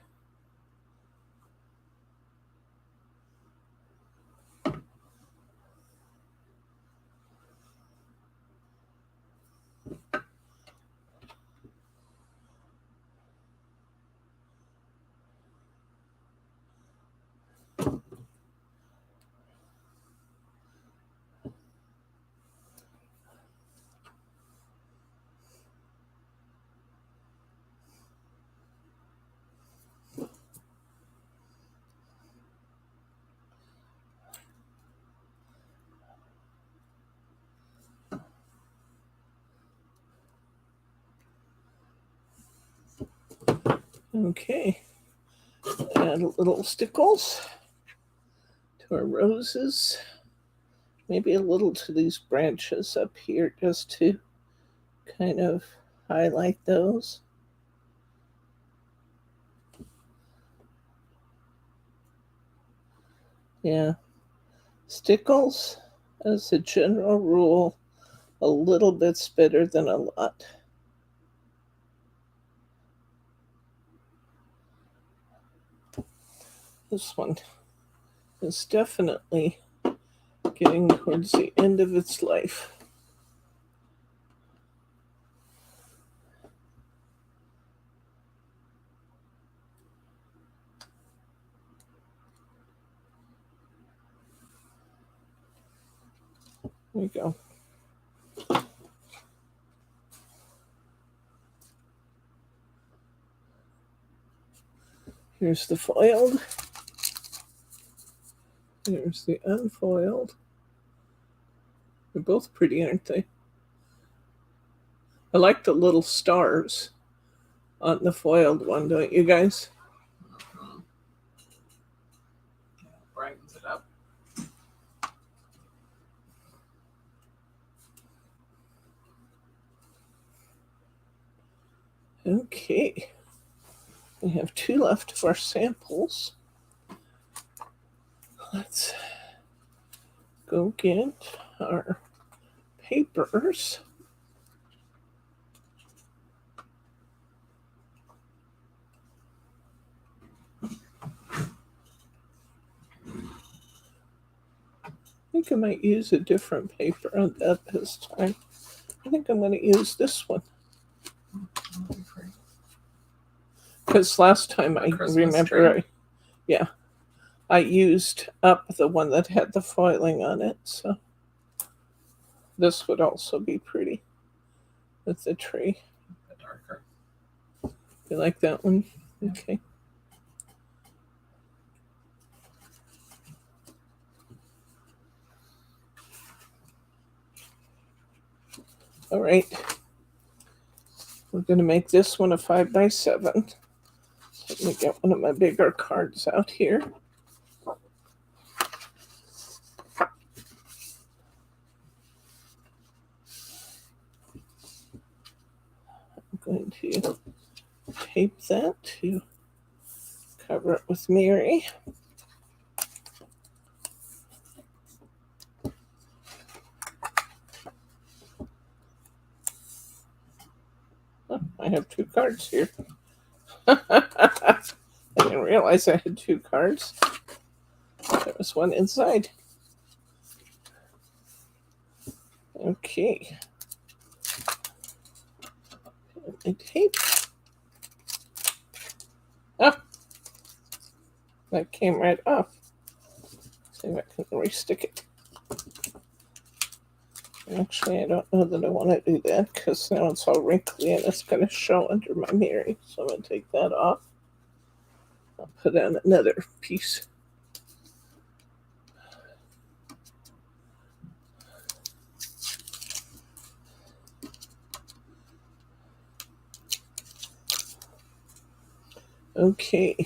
Okay, add little stickles to our roses. Maybe a little to these branches up here just to kind of highlight those. Yeah. Stickles, as a general rule, a little bit's better than a lot. This one is definitely getting towards the end of its life. There we go. Here's the foiled. Here's the unfoiled. They're both pretty, aren't they? I like the little stars on the foiled one, don't you guys? Mhm. Yeah, brightens it up. Okay. We have 2 left of our samples. Let's go get our papers. I think I might use a different paper on that this time. I think I'm going to use this one. That'll be pretty. Because last time A I Christmas remember, tree? I used up the one that had the foiling on it. So this would also be pretty with the tree. A bit darker. You like that one? Yeah. Okay. All right. We're going to make this one a 5x7. Let me get one of my bigger cards out here. I'm going to tape that to cover it with Mary. Oh, I have 2 cards here. I didn't realize I had 2 cards. There was one inside. Okay. And tape. Oh, that came right off. See if I can restick it. Actually, I don't know that I want to do that because now it's all wrinkly and it's going to show under my Mary. So I'm going to take that off. I'll put on another piece. Okay.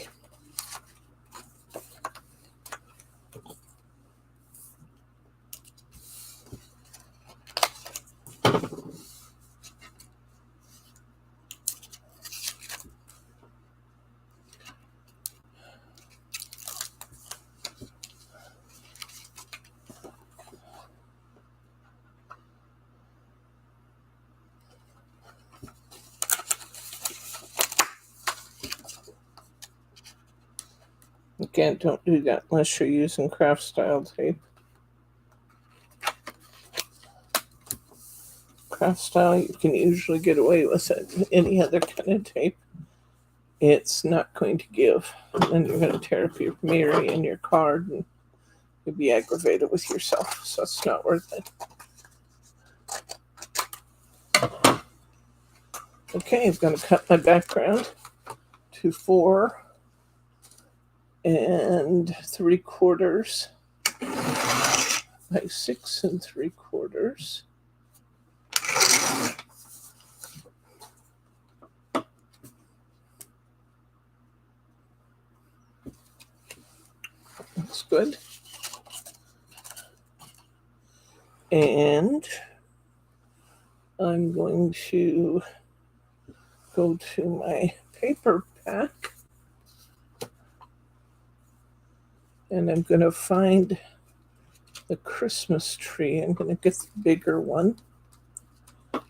Again, don't do that unless you're using craft style tape. Craft style, you can usually get away with it. Any other kind of tape, it's not going to give. And then you're going to tear up your Mary and your card, and you'll be aggravated with yourself. So it's not worth it. Okay, I'm going to cut my background to 4 3/4 by 6 3/4. Looks good. And I'm going to go to my paper pack And I'm going to find the Christmas tree. I'm going to get the bigger one. I'm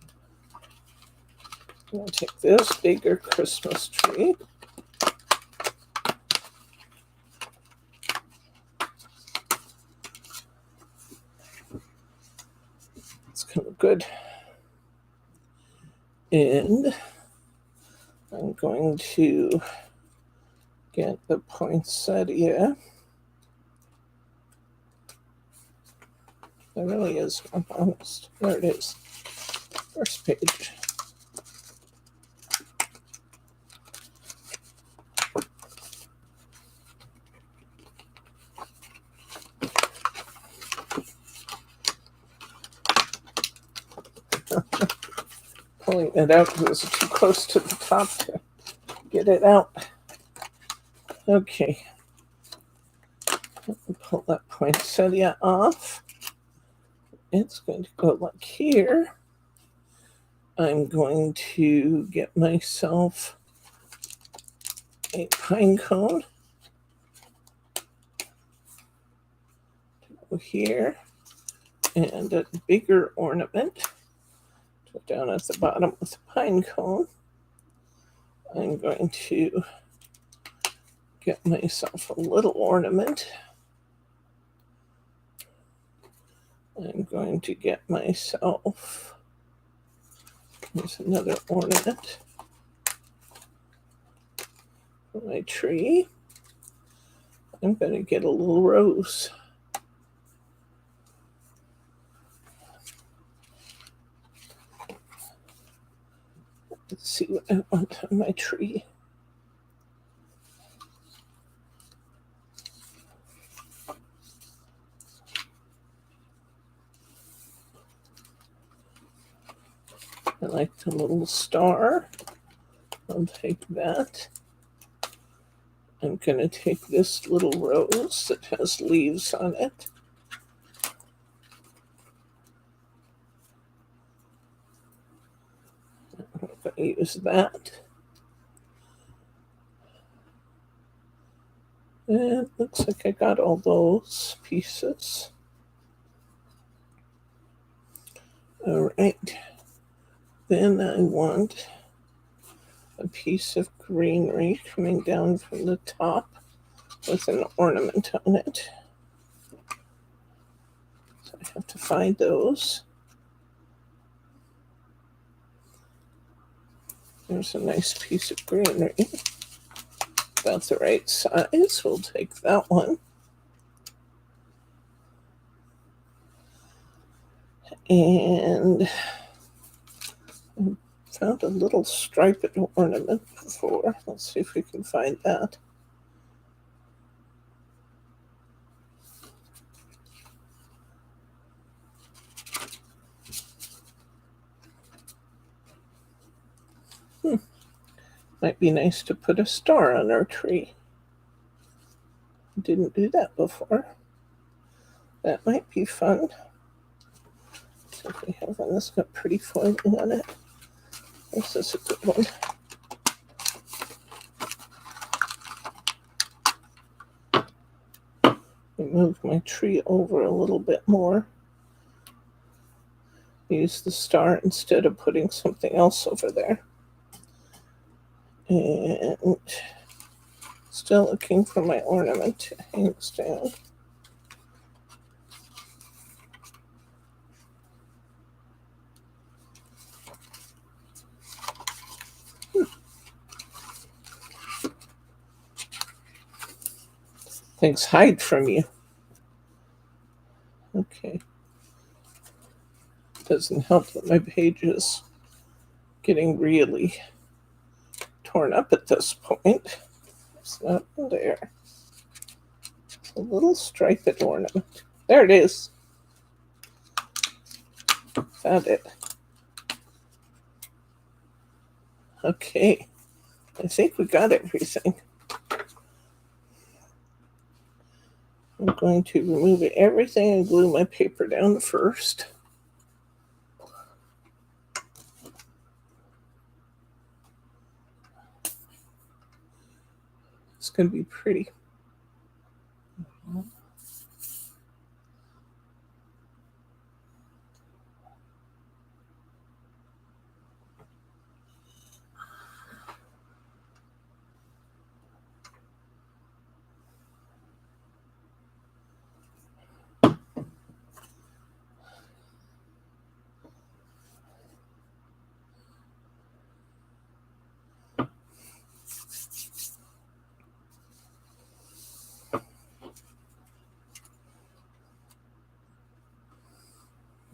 going to take this bigger Christmas tree. It's going to look good. And I'm going to get the poinsettia. There really is one, honest. There it is. First page. Pulling it out because it's too close to the top to get it out. Okay. Pull that poinsettia off. It's going to go like here. I'm going to get myself a pine cone to go here and a bigger ornament to go down at the bottom with the pine cone. I'm going to get myself a little ornament. I'm going to get myself, there's another ornament for my tree. I'm going to get a little rose. Let's see what I want on my tree. I like the little star. I'll take that. I'm going to take this little rose that has leaves on it. I'm going to use that. And it looks like I got all those pieces. All right. Then I want a piece of greenery coming down from the top with an ornament on it. So I have to find those. There's a nice piece of greenery. About the right size. We'll take that one. And I found a little striped ornament before. Let's see if we can find that. Might be nice to put a star on our tree. Didn't do that before. That might be fun. So if we have one that's got pretty foiling on it. This is a good one. Move my tree over a little bit more. Use the star instead of putting something else over there. And still looking for my ornament to hang this down. Things hide from you. Okay. Doesn't help that my page is getting really torn up at this point. It's not there. It's a little striped ornament. There it is. Found it. Okay. I think we got everything. I'm going to remove everything and glue my paper down first. It's going to be pretty.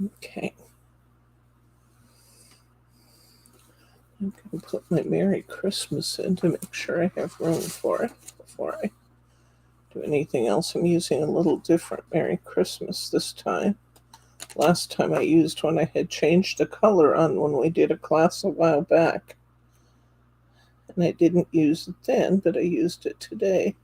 Okay. I'm going to put my Merry Christmas in to make sure I have room for it before I do anything else. I'm using a little different Merry Christmas this time. Last time I used one I had changed the color on when we did a class a while back. And I didn't use it then, but I used it today.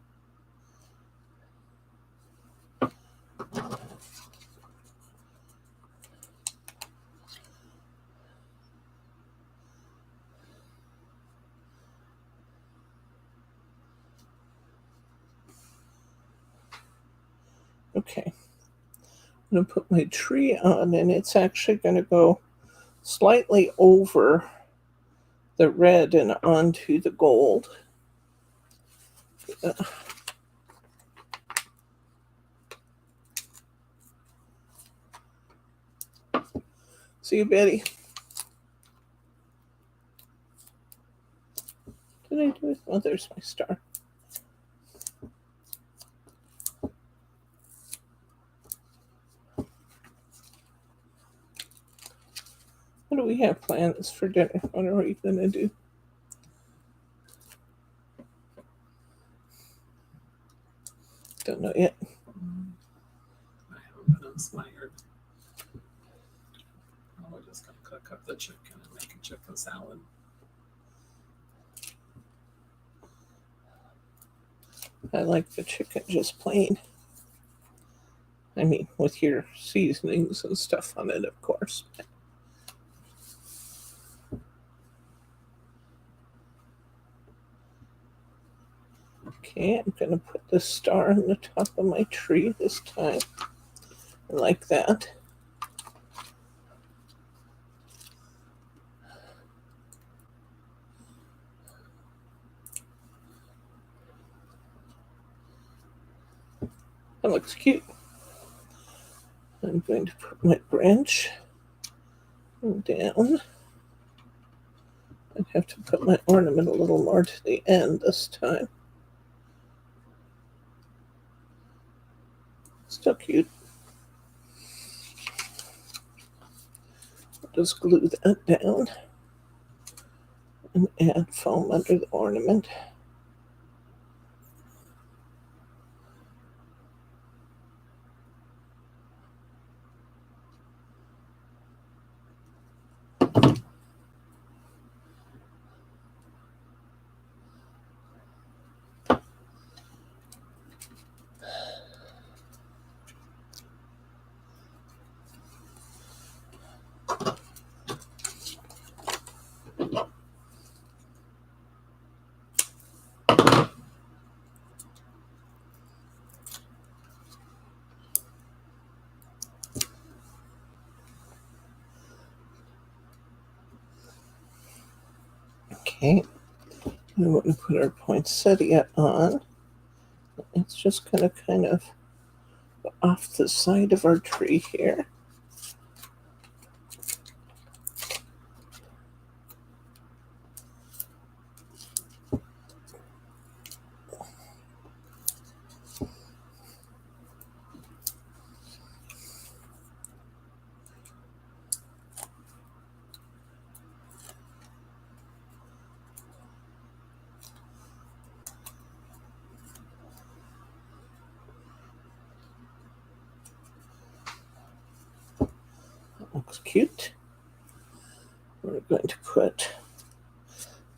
Okay. I'm going to put my tree on, and it's actually going to go slightly over the red and onto the gold. See you, Betty. What did I do with? Oh, there's my star. What do we have plans for dinner? What are we going to do? Don't know yet. I haven't been inspired. We're just going to cook up the chicken and make a chicken salad. I like the chicken just plain. I mean, with your seasonings and stuff on it, of course. Okay, I'm going to put the star on the top of my tree this time. I like that. That looks cute. I'm going to put my branch down. I have to put my ornament a little more to the end this time. Still cute. I'll just glue that down and add foam under the ornament. Okay, we want to put our poinsettia on. It's just going to kind of go off the side of our tree here. Looks cute. We're going to put,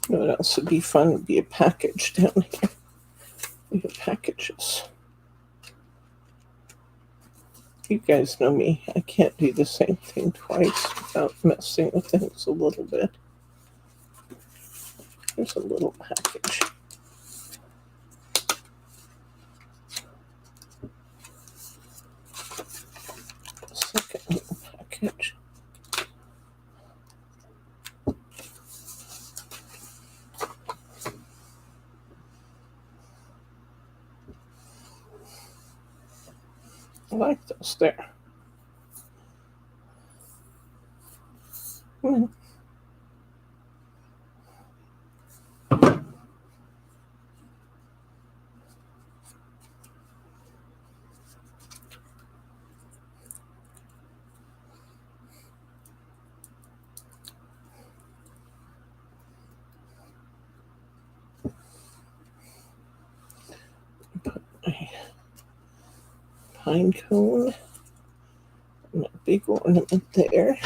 you know what else would be fun? Would be a package down here. We have packages. You guys know me. I can't do the same thing twice without messing with things a little bit. Here's a little package. Second little package. I like those there. my pine cone and a big ornament there.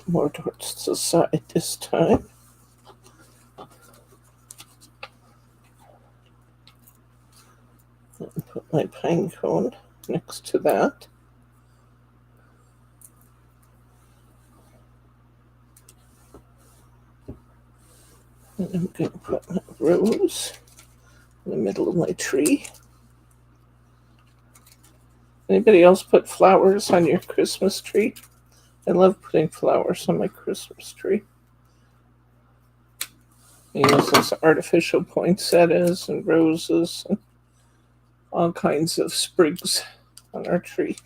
More towards the side this time. And put my pine cone next to that. And I'm going to put my rose in the middle of my tree. Anybody else put flowers on your Christmas tree? I love putting flowers on my Christmas tree. I use this artificial poinsettias and roses and all kinds of sprigs on our tree.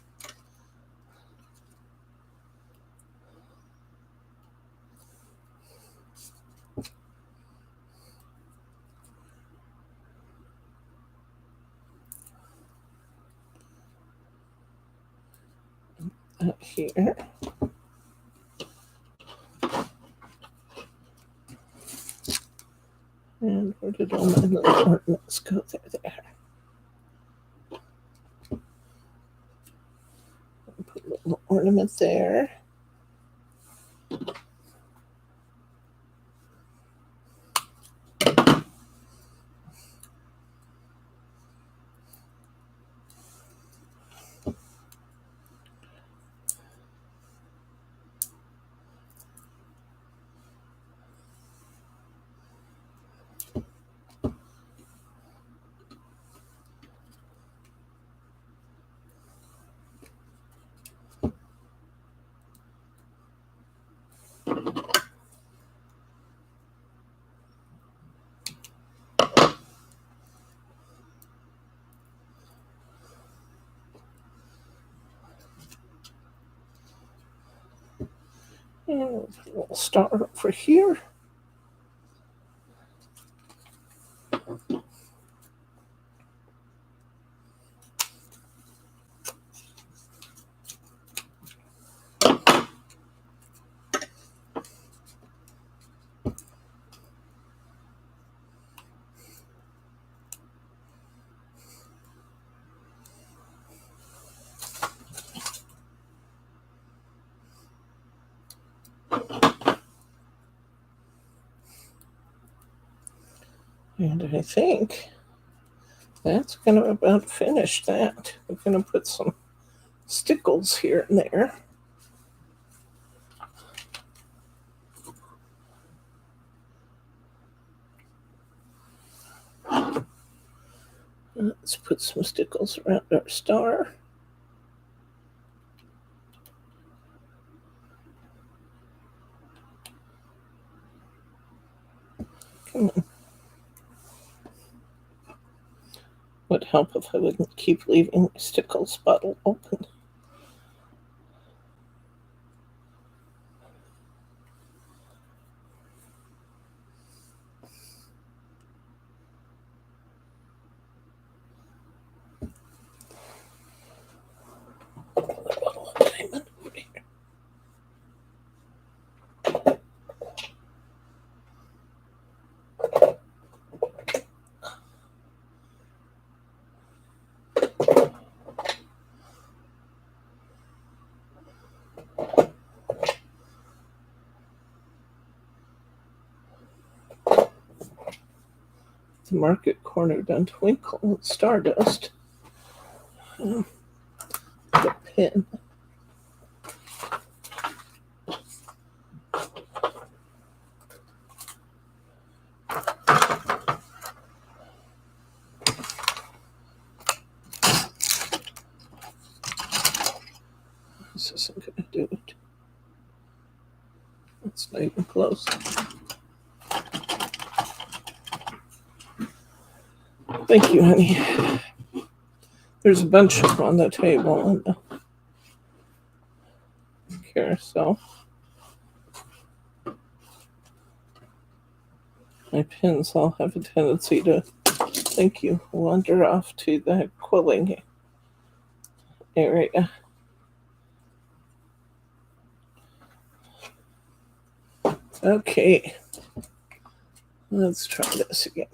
Out here. And where did all my little ornaments go? There. Put a little ornament there. And a little star over here. And I think that's going to about finish that. I'm going to put some stickles here and there. Let's put some stickles around our star. Come on. Would help if I wouldn't keep leaving my stickles bottle open. The market corner done twinkle with stardust. The pin. This isn't going to do it. It's not even close. Thank you, honey. There's a bunch of them on the table on the carousel. My pins all have a tendency to, thank you, wander off to the quilling area. Okay, let's try this again.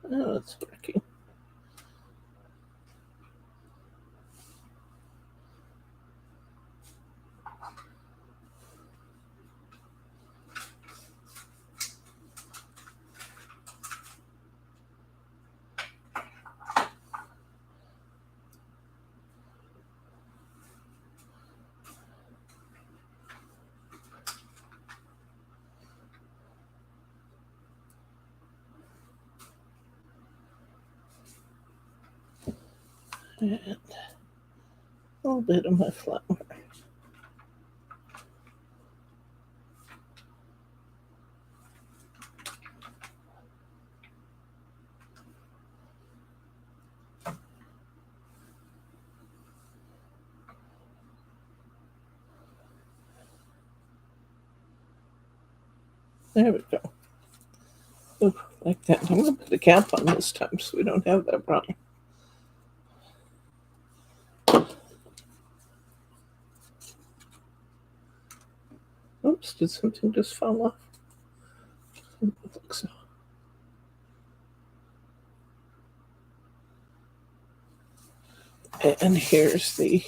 Oh, it's working. And a little bit of my flour. There we go. Ooh, like that. I'm going to put a cap on this time so we don't have that problem. Oops, did something just fall off? I don't think so. And here's the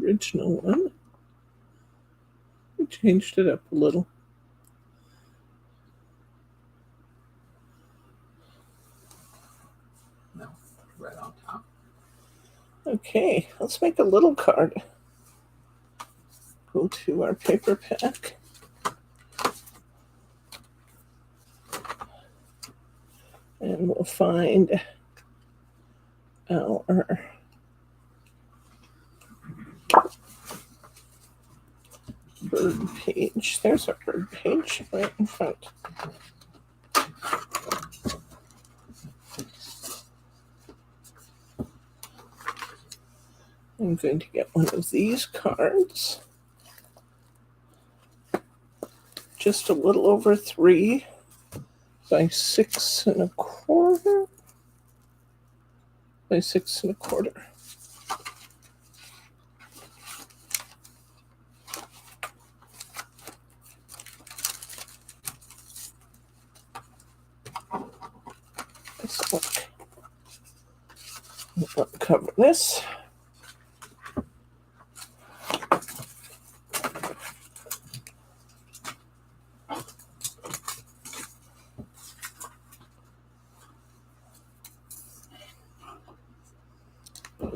original one. We changed it up a little. No, right on top. Okay, let's make a little card. Go to our paper pack. And we'll find our bird page. There's our bird page right in front. I'm going to get one of these cards. Just a little over 3 by 6 1/4 by 6 1/4. This look. We'll cover this.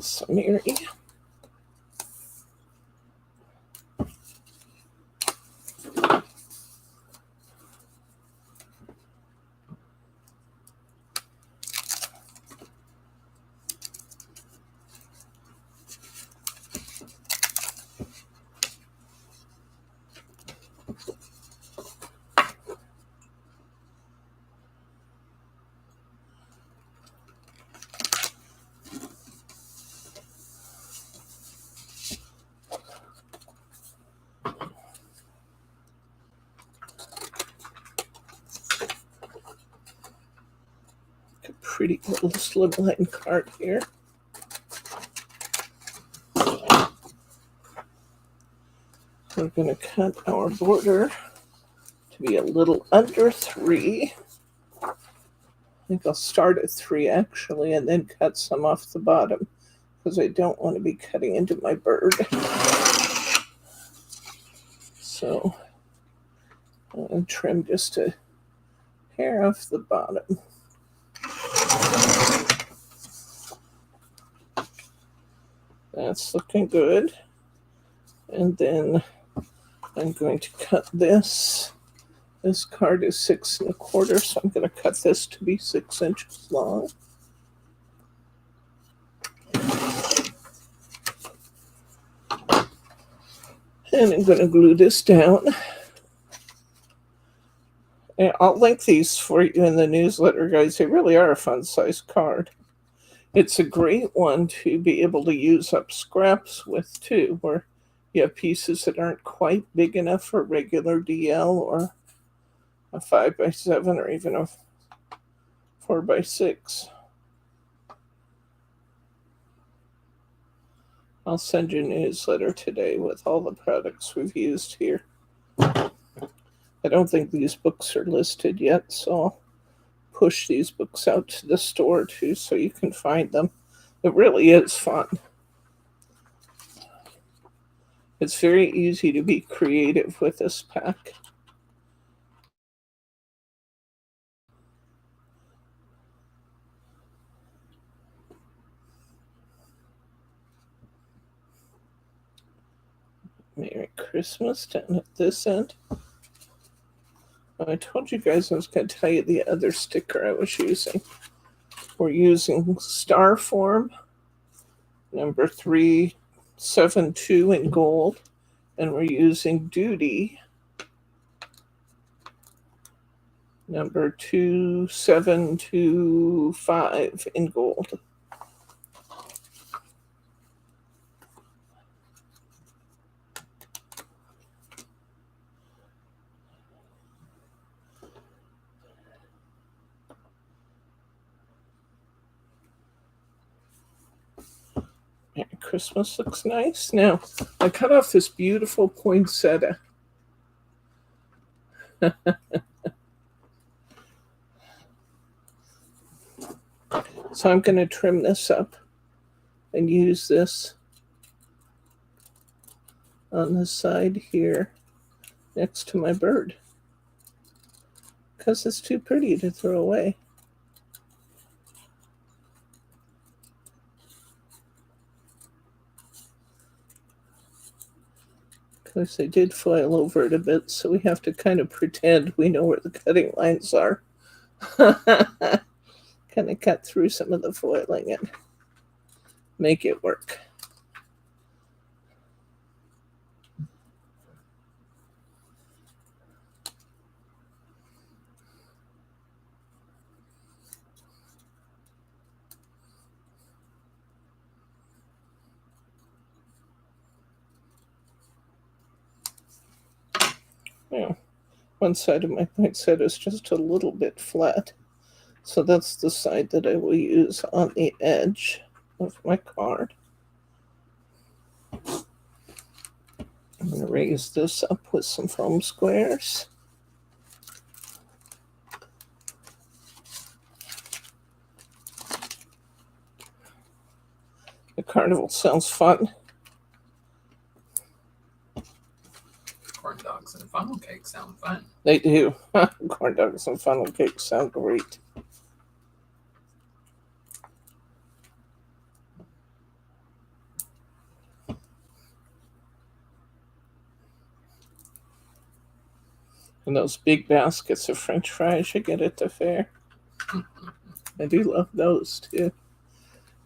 Some area. A pretty little slimline card here. We're going to cut our border to be a little under 3. I think I'll start at 3 actually, and then cut some off the bottom because I don't want to be cutting into my bird. So I'll trim just a hair off the bottom. That's looking good. And then I'm going to cut this. This card is 6 1/4, so I'm going to cut this to be 6 inches long. And I'm going to glue this down. And I'll link these for you in the newsletter, guys. They really are a fun-sized card. It's a great one to be able to use up scraps with, too, where you have pieces that aren't quite big enough for regular DL or a 5x7 or even a 4x6. I'll send you a newsletter today with all the products we've used here. I don't think these books are listed yet, so I'll push these books out to the store too so you can find them. It really is fun. It's very easy to be creative with this pack. Merry Christmas down at this end. I told you guys I was going to tell you the other sticker I was using. We're using Star Form, number 372 in gold, and we're using Duty, number 2725 in gold. Merry Christmas looks nice. Now, I cut off this beautiful poinsettia. So I'm going to trim this up and use this on the side here next to my bird because it's too pretty to throw away. Because they did foil over it a bit, so we have to kind of pretend we know where the cutting lines are. Kind of cut through some of the foiling and make it work. Yeah, one side of my poinsettia is just a little bit flat. So that's the side that I will use on the edge of my card. I'm going to raise this up with some foam squares. The carnival sounds fun. Corn dogs and funnel cakes sound fun. They do. Corn dogs and funnel cakes sound great. And those big baskets of French fries you get at the fair. I do love those too.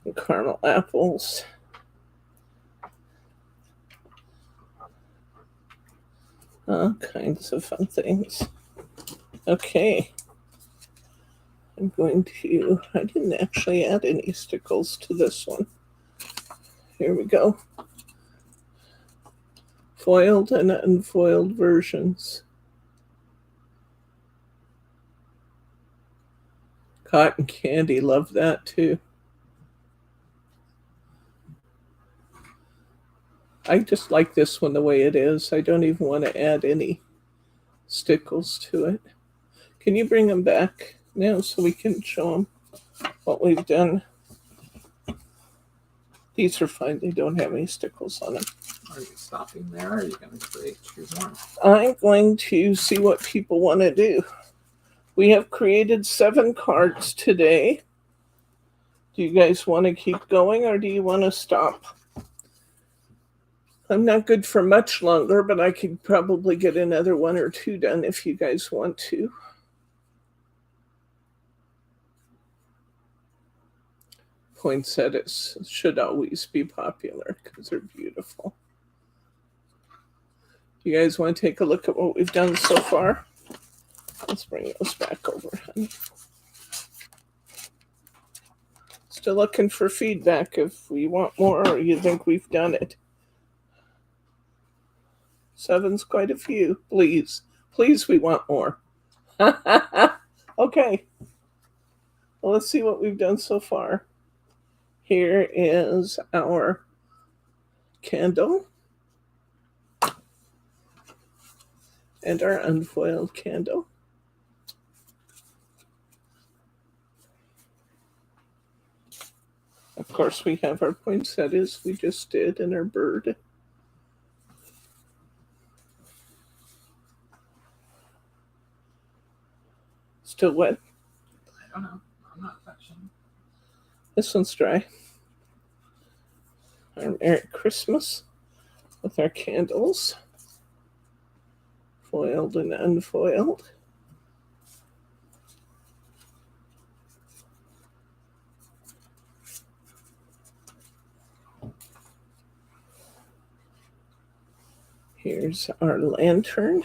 And caramel apples. All kinds of fun things. Okay. I didn't actually add any stickles to this one. Here we go. Foiled and unfoiled versions. Cotton candy, love that too. I just like this one the way it is. I don't even want to add any stickles to it. Can you bring them back now so we can show them what we've done? These are fine. They don't have any stickles on them. Are you stopping there, or are you going to choose more? I'm going to see what people want to do. We have created 7 cards today. Do you guys want to keep going, or do you want to stop? I'm not good for much longer, but I could probably get another 1 or 2 done if you guys want to. Poinsettias should always be popular because they're beautiful. Do you guys want to take a look at what we've done so far? Let's bring those back over, honey. Still looking for feedback if we want more or you think we've done it. 7's quite a few. Please. Please, we want more. Okay. Well, let's see what we've done so far. Here is our candle and our unfoiled candle. Of course, we have our poinsettias we just did and our bird. Still wet? I don't know. I'm not touching. This one's dry. Our Merry Christmas with our candles, foiled and unfoiled. Here's our lantern.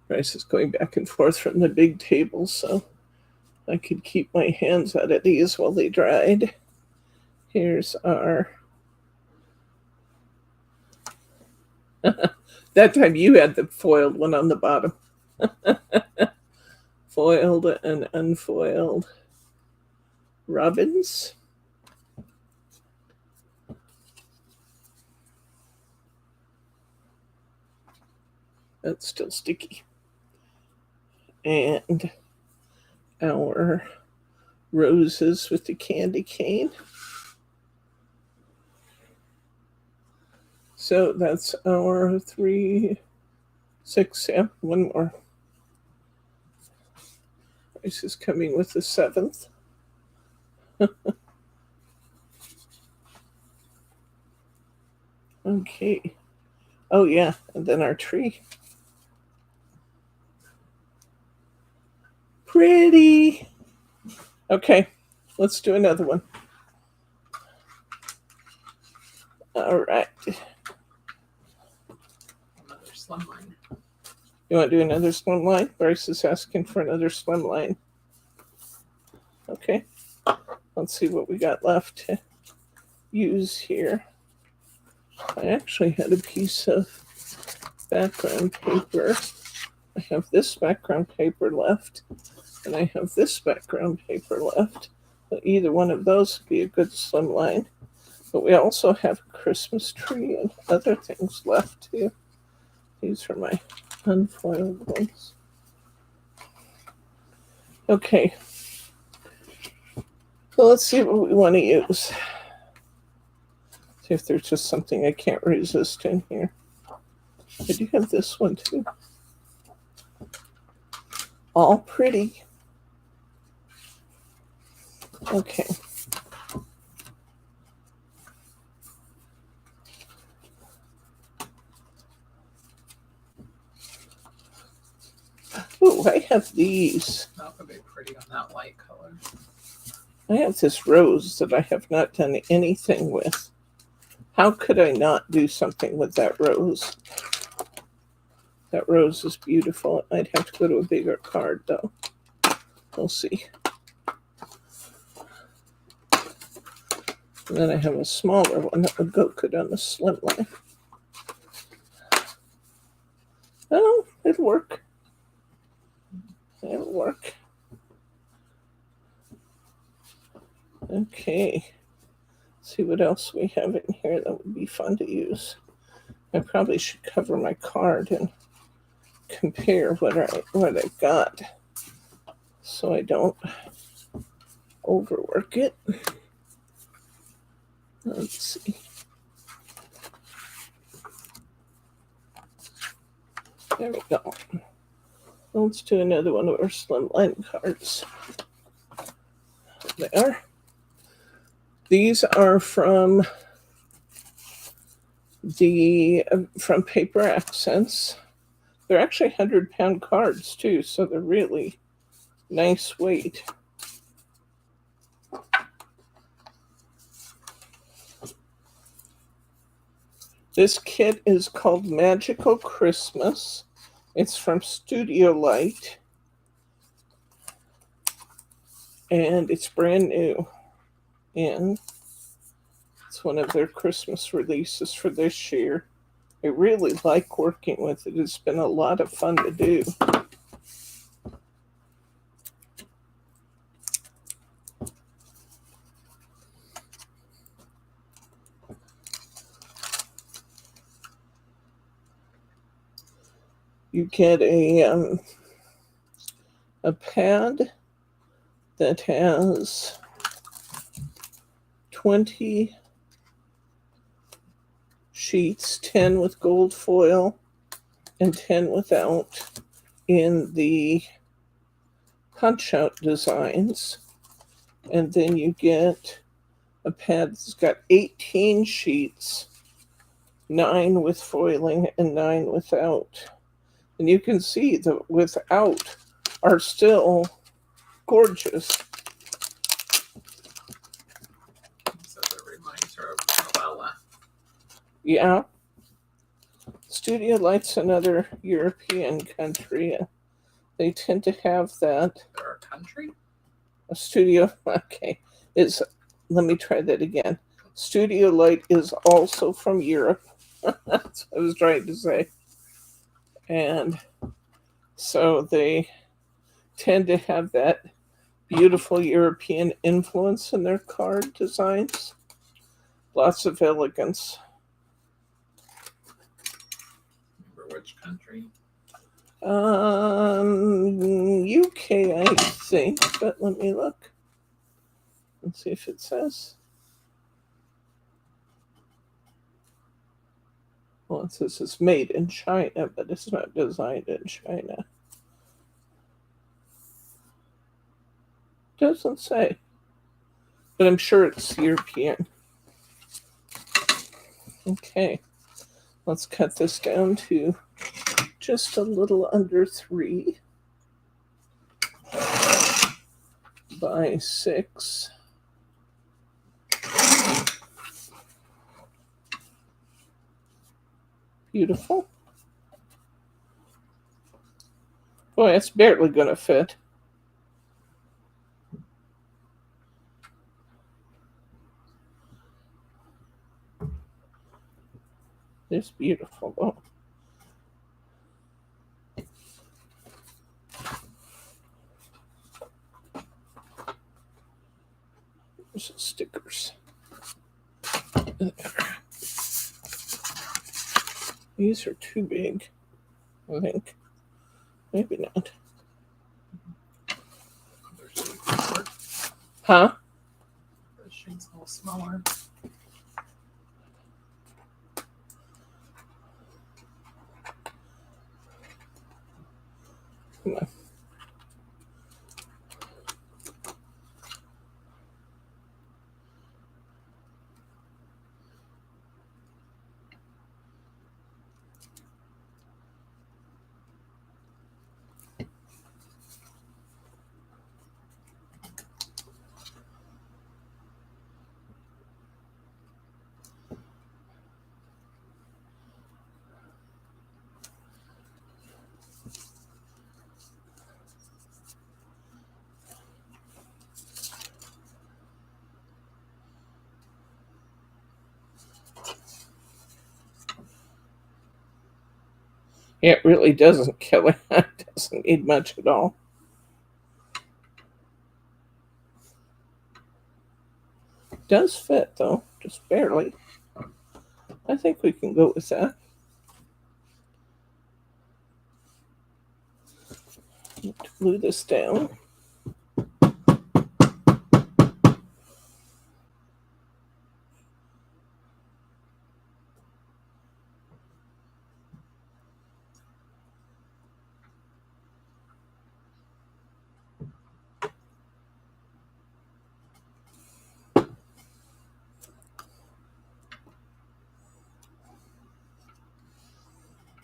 Bryce is going back and forth from the big table, so I could keep my hands out of these while they dried. Here's our... That time you had the foiled one on the bottom. Foiled and unfoiled robins. That's still sticky. And our roses with the candy cane. So that's our 3, 6, yeah, one more. This is coming with the 7th. Okay. Oh yeah, and then our tree. Pretty. Okay, let's do another one. All right. Another slimline. You want to do another slimline? Bryce is asking for another slimline. Okay. Let's see what we got left to use here. I actually had a piece of background paper. I have this background paper left, and I have this background paper left. But either one of those would be a good slimline. But we also have a Christmas tree and other things left too. These are my unfoiled ones. Okay. So let's see what we want to use. See if there's just something I can't resist in here. I do have this one too. All pretty. Okay. Oh, I have these. That would be pretty on that light color. I have this rose that I have not done anything with. How could I not do something with that rose? That rose is beautiful. I'd have to go to a bigger card, though. We'll see. And then I have a smaller one that would go good on the slim line. Oh, it'll work. It'll work. Okay. Let's see what else we have in here that would be fun to use. I probably should cover my card and compare what I got so I don't overwork it. Let's see. There we go. Let's do another one of our slimline cards. There. These are from Paper Accents. They're actually 100-pound cards too, so they're really nice weight. This kit is called Magical Christmas. It's from StudioLight, and it's brand new. And it's one of their Christmas releases for this year. I really like working with it. It's been a lot of fun to do. You get a pad that has 20 sheets, 10 with gold foil and 10 without, in the punch out designs. And then you get a pad that's got 18 sheets, 9 with foiling and 9 without. And you can see the without are still gorgeous. So it reminds her of Noella. Yeah. StudioLight's another European country. They tend to have that. They're a country? A studio, okay. Let me try that again. StudioLight is also from Europe. That's what I was trying to say. And so they tend to have that beautiful European influence in their card designs. Lots of elegance. Remember which country? UK, I think, but let me look. Let's see if it says. Well, it says it's made in China, but it's not designed in China. Doesn't say. But I'm sure it's European. Okay. Let's cut this down to just a little under 3 by 6. Beautiful. Boy, it's barely going to fit. It's beautiful, though. There's stickers. These are too big, I think. Maybe not. Huh? The sheet's a little smaller. Come on. It really doesn't kill it. It doesn't need much at all. It does fit, though, just barely. I think we can go with that. Glue this down.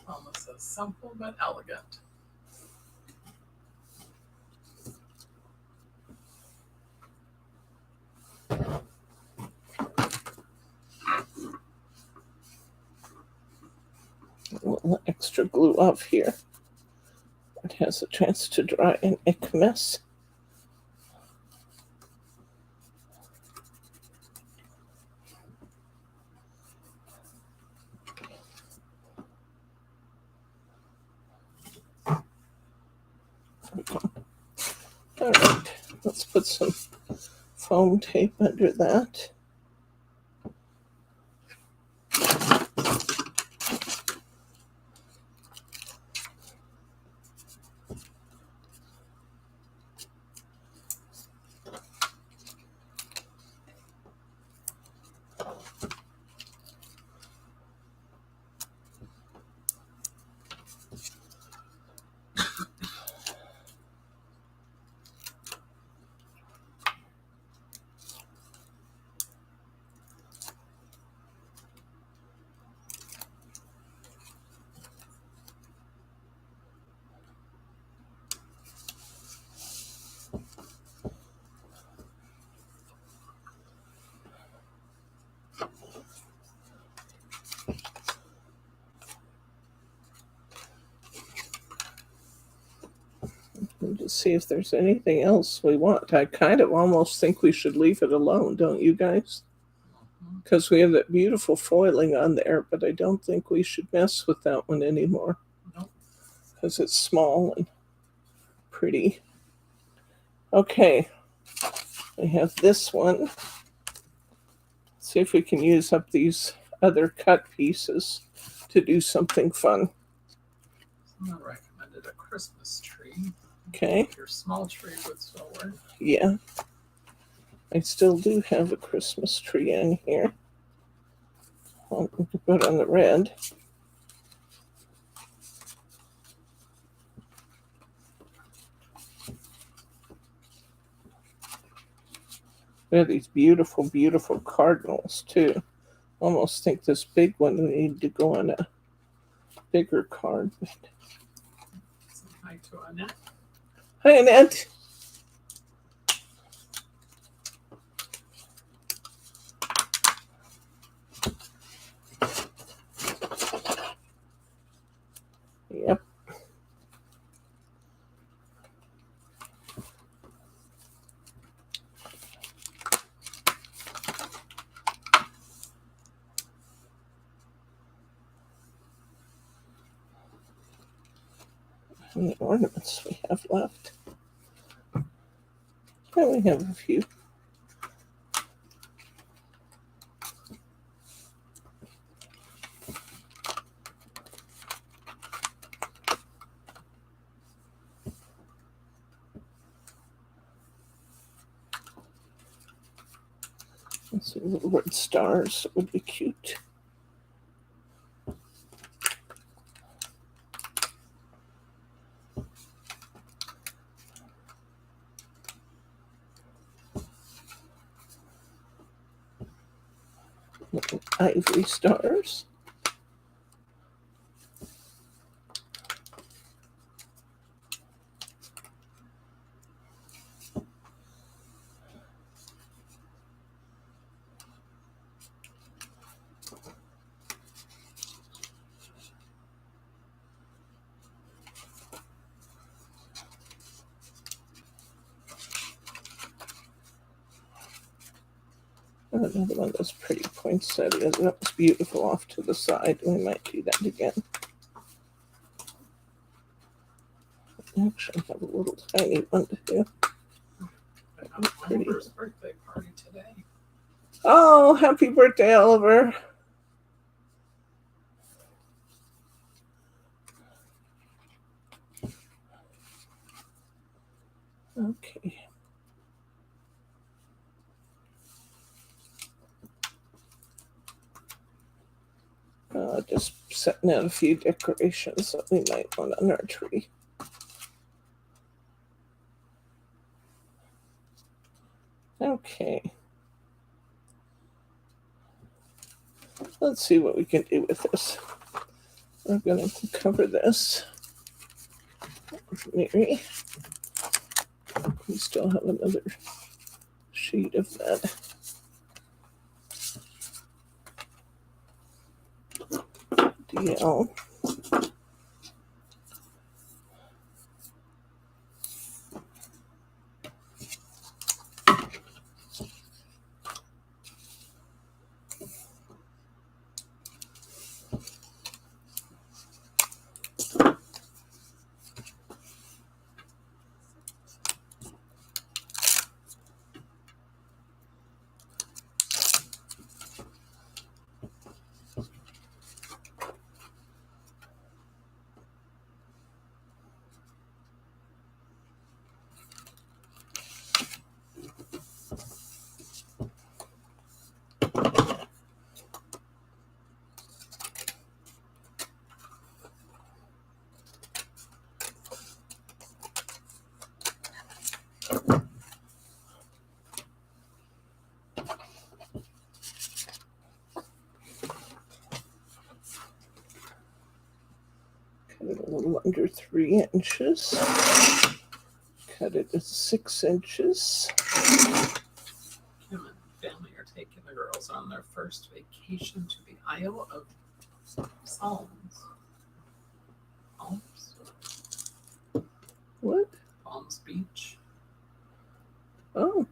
Almost as simple but elegant. the extra glue off here. It has a chance to dry and make a mess. All right, let's put some foam tape under that. And just see if there's anything else we want. I kind of almost think we should leave it alone, don't you guys? Because we have that beautiful foiling on there, but I don't think we should mess with that one anymore. Nope. Because it's small and pretty. Okay, we have this one. See if we can use up these other cut pieces to do something fun. Someone recommended a Christmas tree. Okay. Your small tree would still work. Yeah. I still do have a Christmas tree in here. I'll put on the red. We have these beautiful, beautiful cardinals too. Almost think this big one we need to go on a bigger card. Say hi to Annette. Hi, Annette. Yep. How many ornaments we have left? Yeah, we have a few. Let's see, little red stars would be cute. Little ivory stars. Another one of those pretty poinsettias. That was beautiful off to the side. We might do that again. Actually, I have a little tiny one to do. I have Oliver's birthday party today. Oh, happy birthday, Oliver. Okay. Just setting out a few decorations that we might want on our tree. Okay. Let's see what we can do with this. We're going to cover this with Mary. We still have another sheet of that. DL. 3 inches. Cut it at 6 inches. Kim and family are taking the girls on their first vacation to the Isle of Palms. What? Palms Beach. Oh.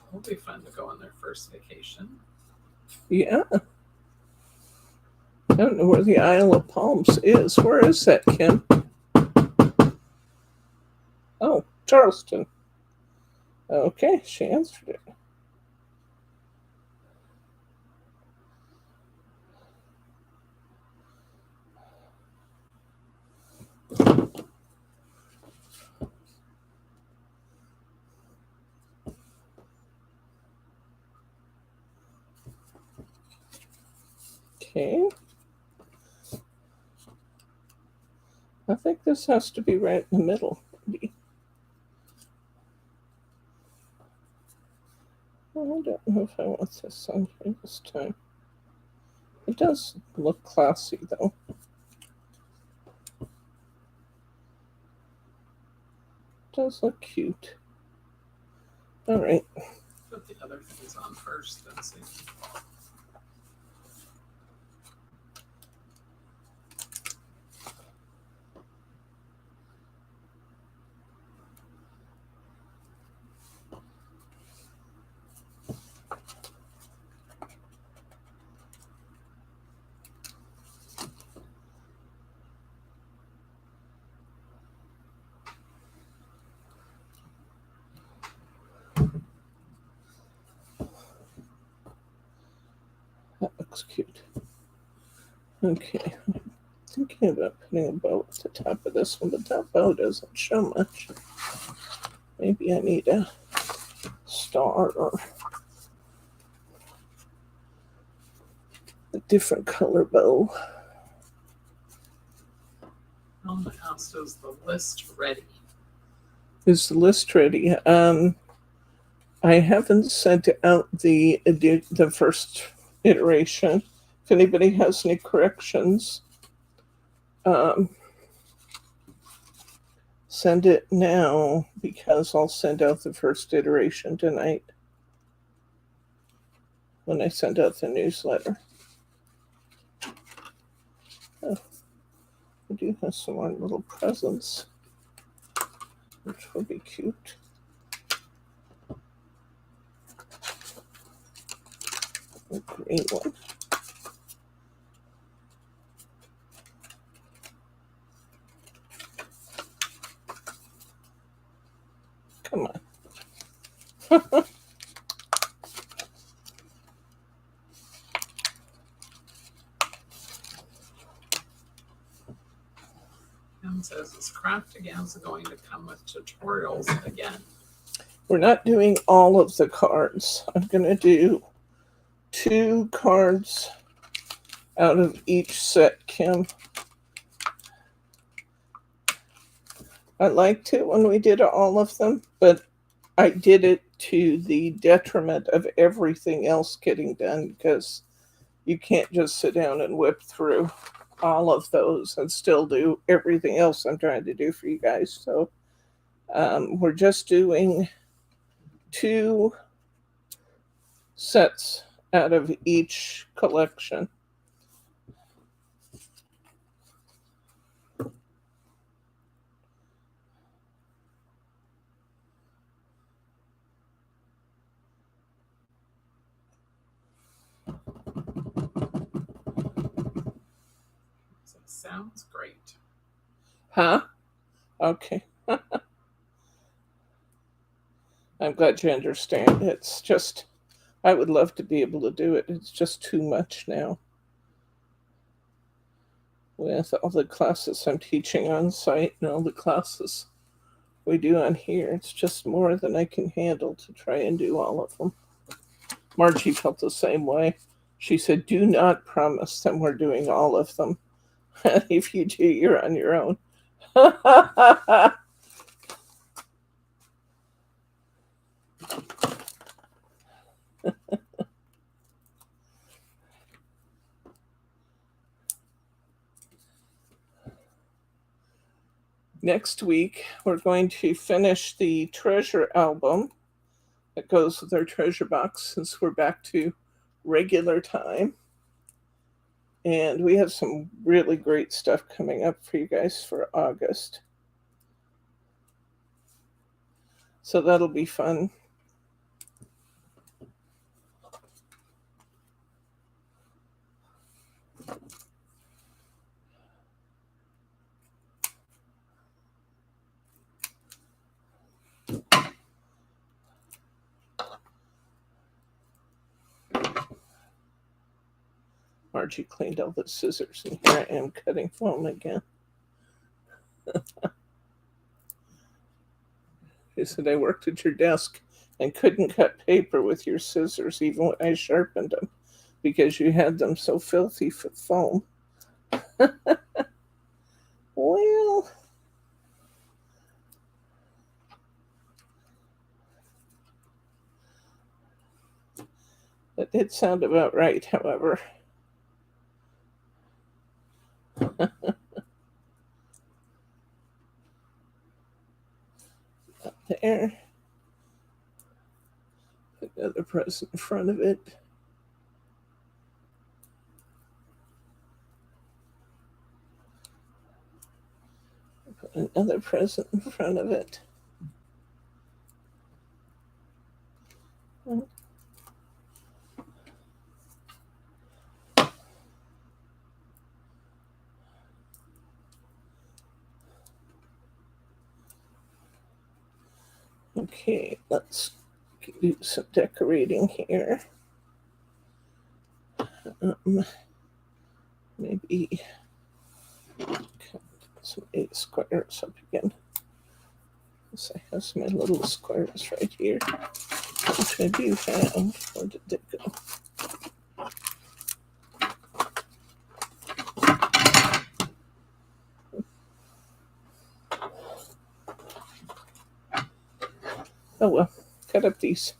It'll be fun to go on their first vacation. Yeah. I don't know where the Isle of Palms is. Where is that, Kim? Oh, Charleston. Okay, she answered it. Okay. I think this has to be right in the middle. Maybe. I don't know if I want this on here this time. It does look classy, though. It does look cute. All right. Put the other things on first, then see. That looks cute. Okay. I'm thinking about putting a bow at the top of this one, but that bow doesn't show much. Maybe I need a star or a different color bow. How else is the list ready? Is the list ready? I haven't sent out the first iteration. If anybody has any corrections, send it now, because I'll send out the first iteration tonight when I send out the newsletter. Oh, I do have some more little presents, which will be cute. A green one. Come on. Kim says, is Craftigans going to come with tutorials again? We're not doing all of the cards. I'm going to do 2 cards out of each set, Kim. I liked it when we did all of them, but I did it to the detriment of everything else getting done, because you can't just sit down and whip through all of those and still do everything else I'm trying to do for you guys. So we're just doing 2 sets out of each collection. Sounds great. Huh? Okay. I'm glad you understand. It's just, I would love to be able to do it. It's just too much now. With all the classes I'm teaching on site and all the classes we do on here, it's just more than I can handle to try and do all of them. Margie felt the same way. She said, do not promise them we're doing all of them. If you do, you're on your own. Next week, we're going to finish the treasure album that goes with our treasure box since we're back to regular time. And we have some really great stuff coming up for you guys for August. So that'll be fun. Margie cleaned all the scissors, and here I am cutting foam again. He said I worked at your desk and couldn't cut paper with your scissors even when I sharpened them because you had them so filthy with foam. Well, that did sound about right, however. Up there. Put another present in front of it. Put another present in front of it. Okay, let's do some decorating here. Maybe cut some 8 squares up again. So I have my little squares right here, which I do have. Where did they go? Oh well, cut up these.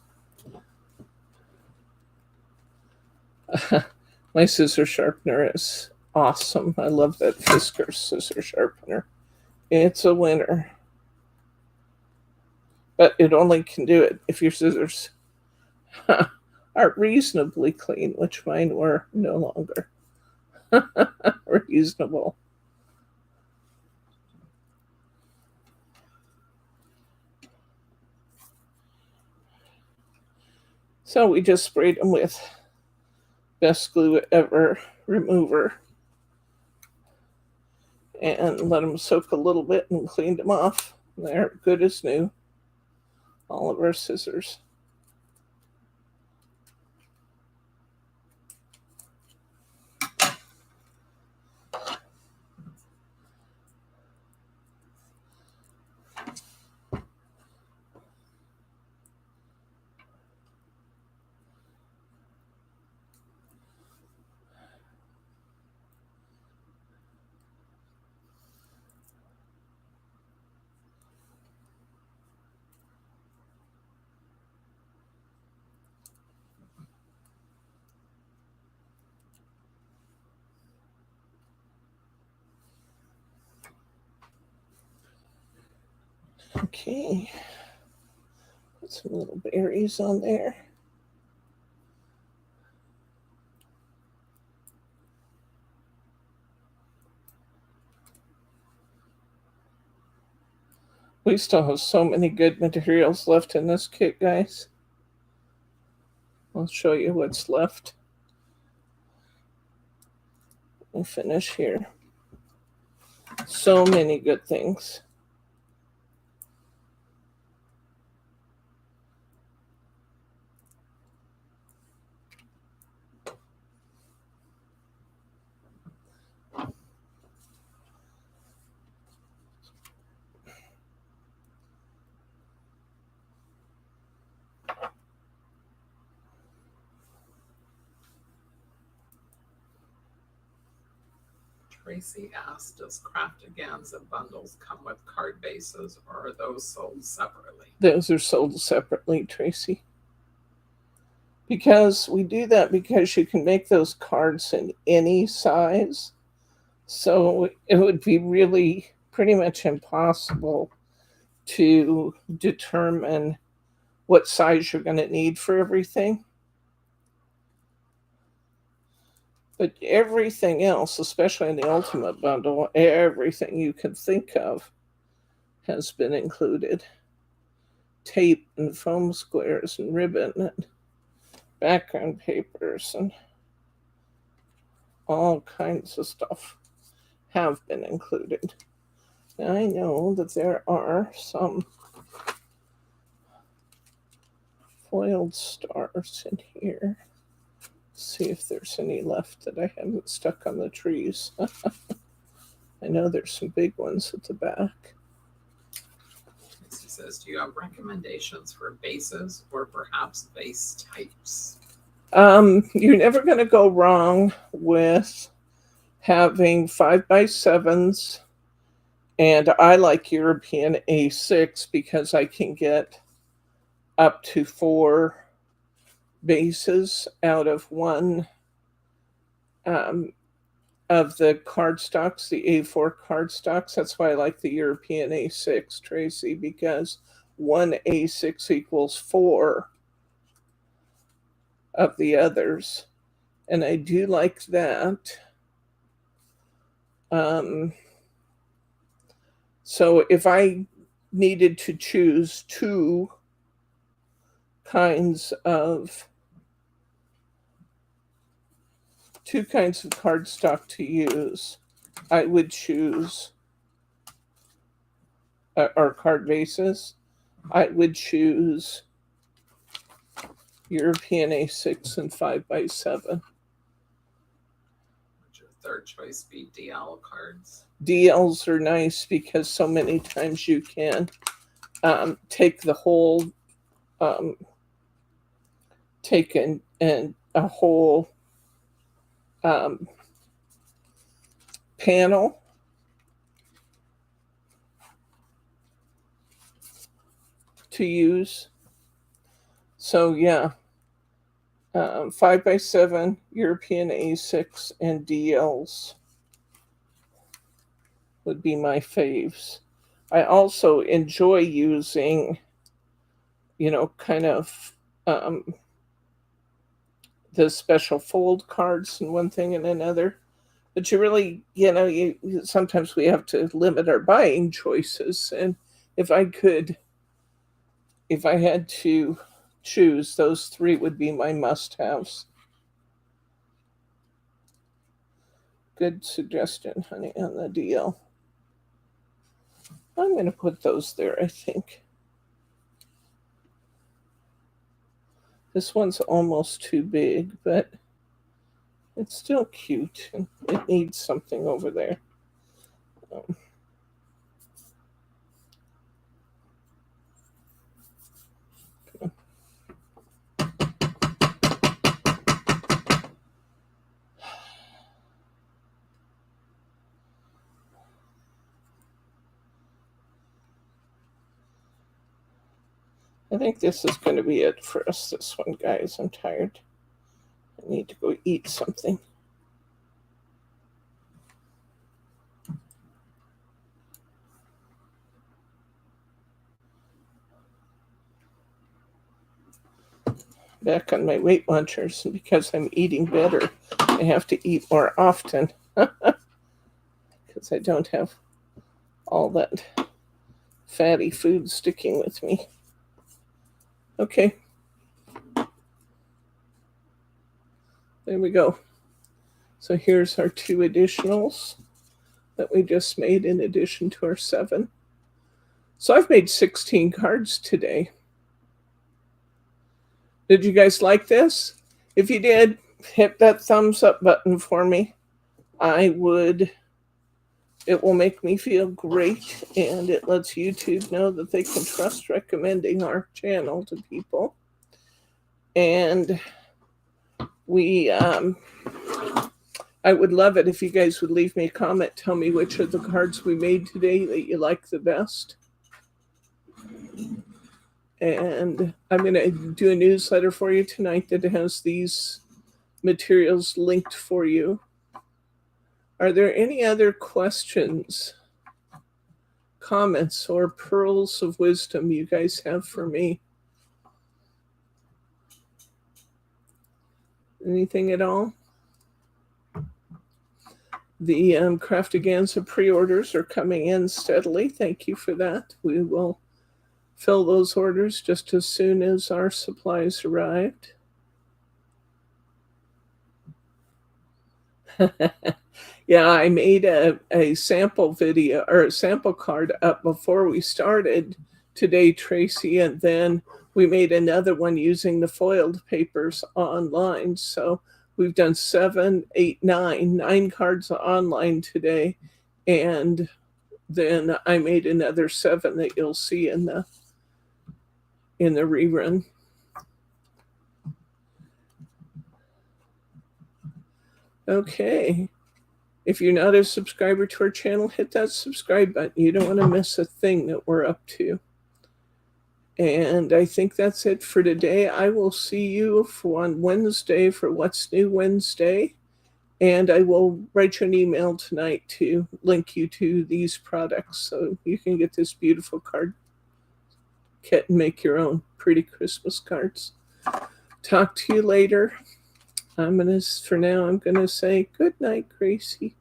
My scissor sharpener is awesome. I love that Fisker scissor sharpener. It's a winner. But it only can do it if your scissors are reasonably clean, which mine were no longer reasonable. So we just sprayed them with Best Glue Ever Remover and let them soak a little bit and cleaned them off. They're good as new. All of our scissors. Okay, put some little berries on there. We still have so many good materials left in this kit, guys. I'll show you what's left. We'll finish here. So many good things. Tracy asked, does Craftaganza bundles come with card bases or are those sold separately? Those are sold separately, Tracy. Because we do that because you can make those cards in any size. So it would be really pretty much impossible to determine what size you're going to need for everything. But everything else, especially in the Ultimate Bundle, everything you can think of has been included. Tape and foam squares and ribbon and background papers and all kinds of stuff have been included. Now I know that there are some foiled stars in here. See if there's any left that I haven't stuck on the trees. I know there's some big ones at the back. He says, do you have recommendations for bases or perhaps base types? You're never going to go wrong with having 5x7s, and I like European A6 because I can get up to 4 bases out of one of the cardstocks, the A4 cardstocks. That's why I like the European A6, Tracy, because one A6 equals 4 of the others. And I do like that. So if I needed to choose 2 kinds of cardstock to use, I would choose, or card bases, I would choose European A6 and 5x7. Would your third choice be DL cards? DLs are nice because so many times you can take the whole, take and a whole panel to use. So yeah, 5x7, European A6, and DLs would be my faves. I also enjoy using, kind of the special fold cards and one thing and another. But you really, sometimes we have to limit our buying choices. And if I had to choose, those 3 would be my must-haves. Good suggestion, honey, on the DL. I'm going to put those there, I think. This one's almost too big, but it's still cute, and it needs something over there. I think this is going to be it for us, this one, guys. I'm tired. I need to go eat something. Back on my Weight Watchers, and because I'm eating better, I have to eat more often because I don't have all that fatty food sticking with me. Okay. There we go. So here's our 2 additionals that we just made in addition to our 7. So I've made 16 cards today. Did you guys like this? If you did, hit that thumbs up button for me. It will make me feel great, and it lets YouTube know that they can trust recommending our channel to people. And I would love it if you guys would leave me a comment, tell me which of the cards we made today that you like the best. And I'm going to do a newsletter for you tonight that has these materials linked for you. Are there any other questions comments or pearls of wisdom you guys have for me. Anything at all? The Craftaganza pre-orders are coming in steadily. Thank you for that. We will fill those orders just as soon as our supplies arrived. Yeah, I made a sample video or a sample card up before we started today, Tracy, and then we made another one using the foiled papers online. So we've done 7, 8, 9 cards online today, and then I made another 7 that you'll see in the rerun. Okay. If you're not a subscriber to our channel, hit that subscribe button. You don't want to miss a thing that we're up to. And I think that's it for today. I will see you on Wednesday for What's New Wednesday. And I will write you an email tonight to link you to these products so you can get this beautiful card kit and make your own pretty Christmas cards. Talk to you later. For now, I'm going to say good night, Gracie.